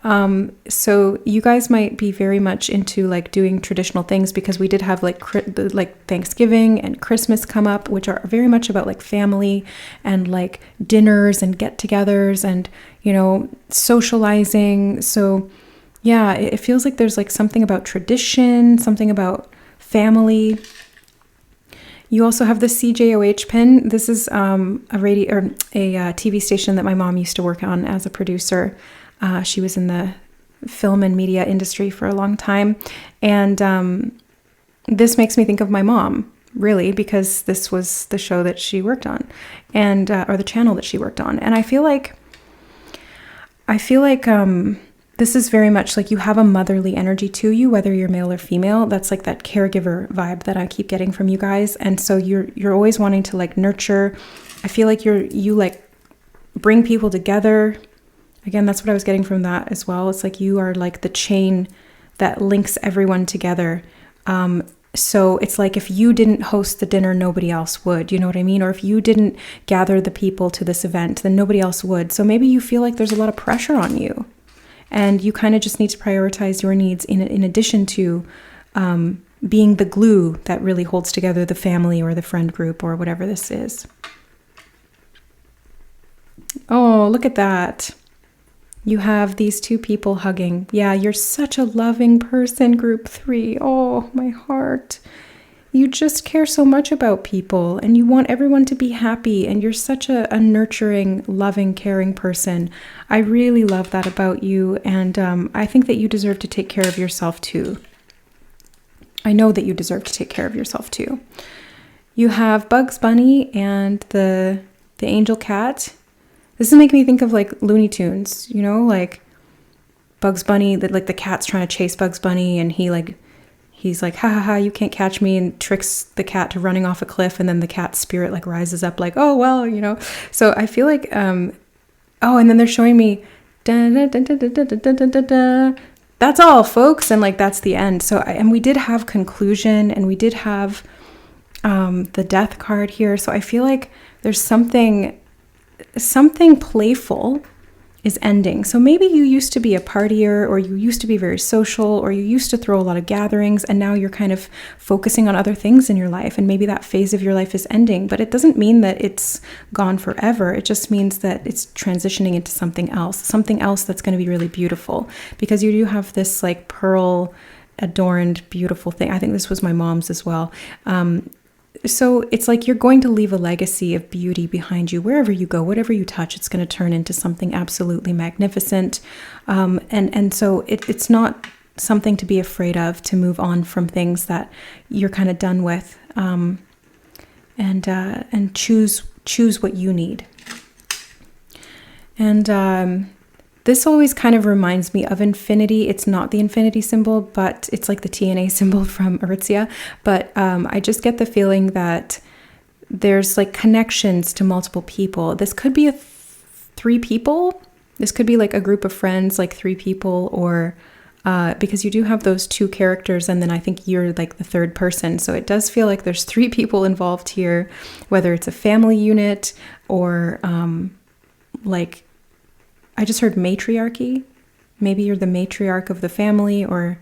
so you guys might be very much into like doing traditional things, because we did have like Thanksgiving and Christmas come up, which are very much about like family and like dinners and get-togethers and, you know, socializing. So yeah, it feels like there's like something about tradition, something about family. You also have the CJOH pin. This is a radio or a TV station that my mom used to work on as a producer. She was in the film and media industry for a long time. And this makes me think of my mom, really, because this was the show that she worked on, and or the channel that she worked on. And I feel like this is very much like you have a motherly energy to you, whether you're male or female. That's like that caregiver vibe that I keep getting from you guys. And so you're always wanting to like nurture. I feel like you like bring people together. Again, that's what I was getting from that as well. It's like you are like the chain that links everyone together. So it's like if you didn't host the dinner, nobody else would, you know what I mean? Or if you didn't gather the people to this event, then nobody else would. So maybe you feel like there's a lot of pressure on you. And you kind of just need to prioritize your needs in addition to being the glue that really holds together the family or the friend group or whatever this is. Oh, look at that. You have these 2 people hugging. Yeah, you're such a loving person, group 3. Oh, my heart. You just care so much about people, and you want everyone to be happy, and you're such a nurturing, loving, caring person. I really love that about you, and I think that you deserve to take care of yourself too. I know that you deserve to take care of yourself too. You have Bugs Bunny and the angel cat. This is making me think of like Looney Tunes, you know, like Bugs Bunny, that like the cat's trying to chase Bugs Bunny, and he's like, ha ha ha, you can't catch me, and tricks the cat to running off a cliff, and then the cat's spirit like rises up like, oh, well, you know. So I feel like, and then they're showing me, da, da, da, da, da, da, da, da, da. That's all, folks, and like that's the end. So, and we did have conclusion, and we did have the death card here. So I feel like there's something playful is ending. So maybe you used to be a partier, or you used to be very social, or you used to throw a lot of gatherings, and now you're kind of focusing on other things in your life, and maybe that phase of your life is ending. But it doesn't mean that it's gone forever. It just means that it's transitioning into something else that's going to be really beautiful, because you do have this like pearl adorned beautiful thing. I think this was my mom's as well. So it's like you're going to leave a legacy of beauty behind you wherever you go. Whatever you touch, it's going to turn into something absolutely magnificent. And so it's not something to be afraid of, to move on from things that you're kind of done with, and choose what you need. And this always kind of reminds me of infinity. It's not the infinity symbol, but it's like the TNA symbol from Aritzia. But I just get the feeling that there's like connections to multiple people. This could be three people. This could be like a group of friends, like 3 people, or because you do have those 2 characters, and then I think you're like the 3rd person. So it does feel like there's 3 people involved here, whether it's a family unit or like, I just heard matriarchy. Maybe you're the matriarch of the family, or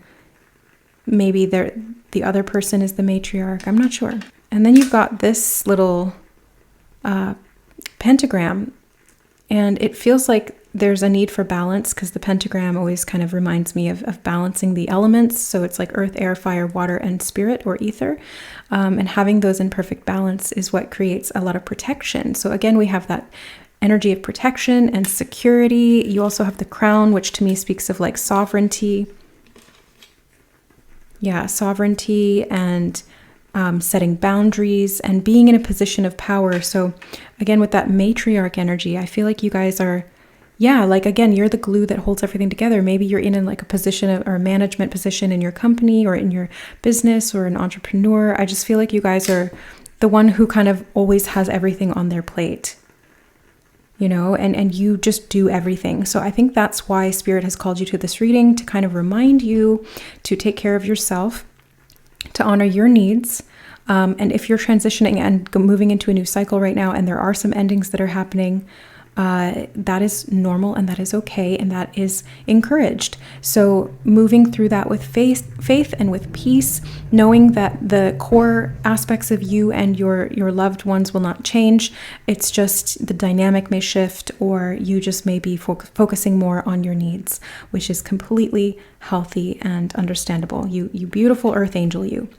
maybe the other person is the matriarch. I'm not sure. And then you've got this little pentagram, and it feels like there's a need for balance, because the pentagram always kind of reminds me of balancing the elements. So it's like earth, air, fire, water, and spirit, or ether. And having those in perfect balance is what creates a lot of protection. So again, we have that energy of protection and security. You also have the crown, which to me speaks of like sovereignty. Yeah, sovereignty and setting boundaries and being in a position of power. So again, with that matriarch energy, I feel like you guys are, yeah, like again, you're the glue that holds everything together. Maybe you're in like a position or a management position in your company or in your business, or an entrepreneur. I just feel like you guys are the one who kind of always has everything on their plate. You know, and you just do everything. So I think that's why Spirit has called you to this reading, to kind of remind you to take care of yourself, to honor your needs. And if you're transitioning and moving into a new cycle right now, and there are some endings that are happening, that is normal, and that is okay, and that is encouraged. So moving through that with faith and with peace, knowing that the core aspects of you and your loved ones will not change. It's just the dynamic may shift, or you just may be focusing more on your needs, which is completely healthy and understandable. You beautiful earth angel, you.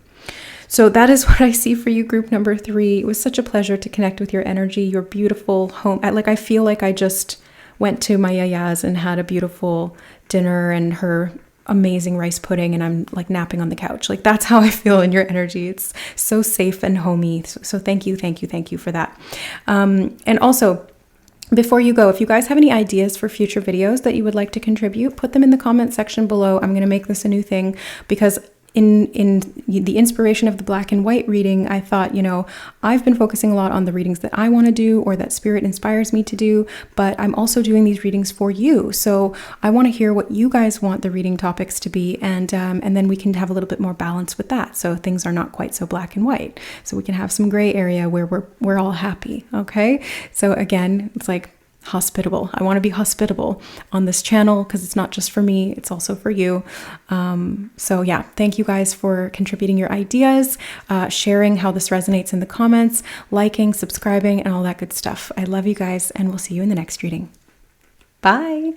So that is what I see for you, group number 3. It was such a pleasure to connect with your energy, your beautiful home. I feel like I just went to my yaya's and had a beautiful dinner and her amazing rice pudding, and I'm like napping on the couch. Like, that's how I feel in your energy. It's so safe and homey. So thank you for that. And also, before you go, if you guys have any ideas for future videos that you would like to contribute, put them in the comment section below. I'm going to make this a new thing, because in the inspiration of the black and white reading, I thought, I've been focusing a lot on the readings that I want to do, or that Spirit inspires me to do, but I'm also doing these readings for you. So I want to hear what you guys want the reading topics to be, and then we can have a little bit more balance with that, so things are not quite so black and white. So we can have some gray area where we're all happy. Okay. So again, it's like hospitable. I want to be hospitable on this channel, because it's not just for me, it's also for you. So yeah, thank you guys for contributing your ideas, sharing how this resonates in the comments, liking, subscribing, and all that good stuff. I love you guys, and we'll see you in the next reading. Bye.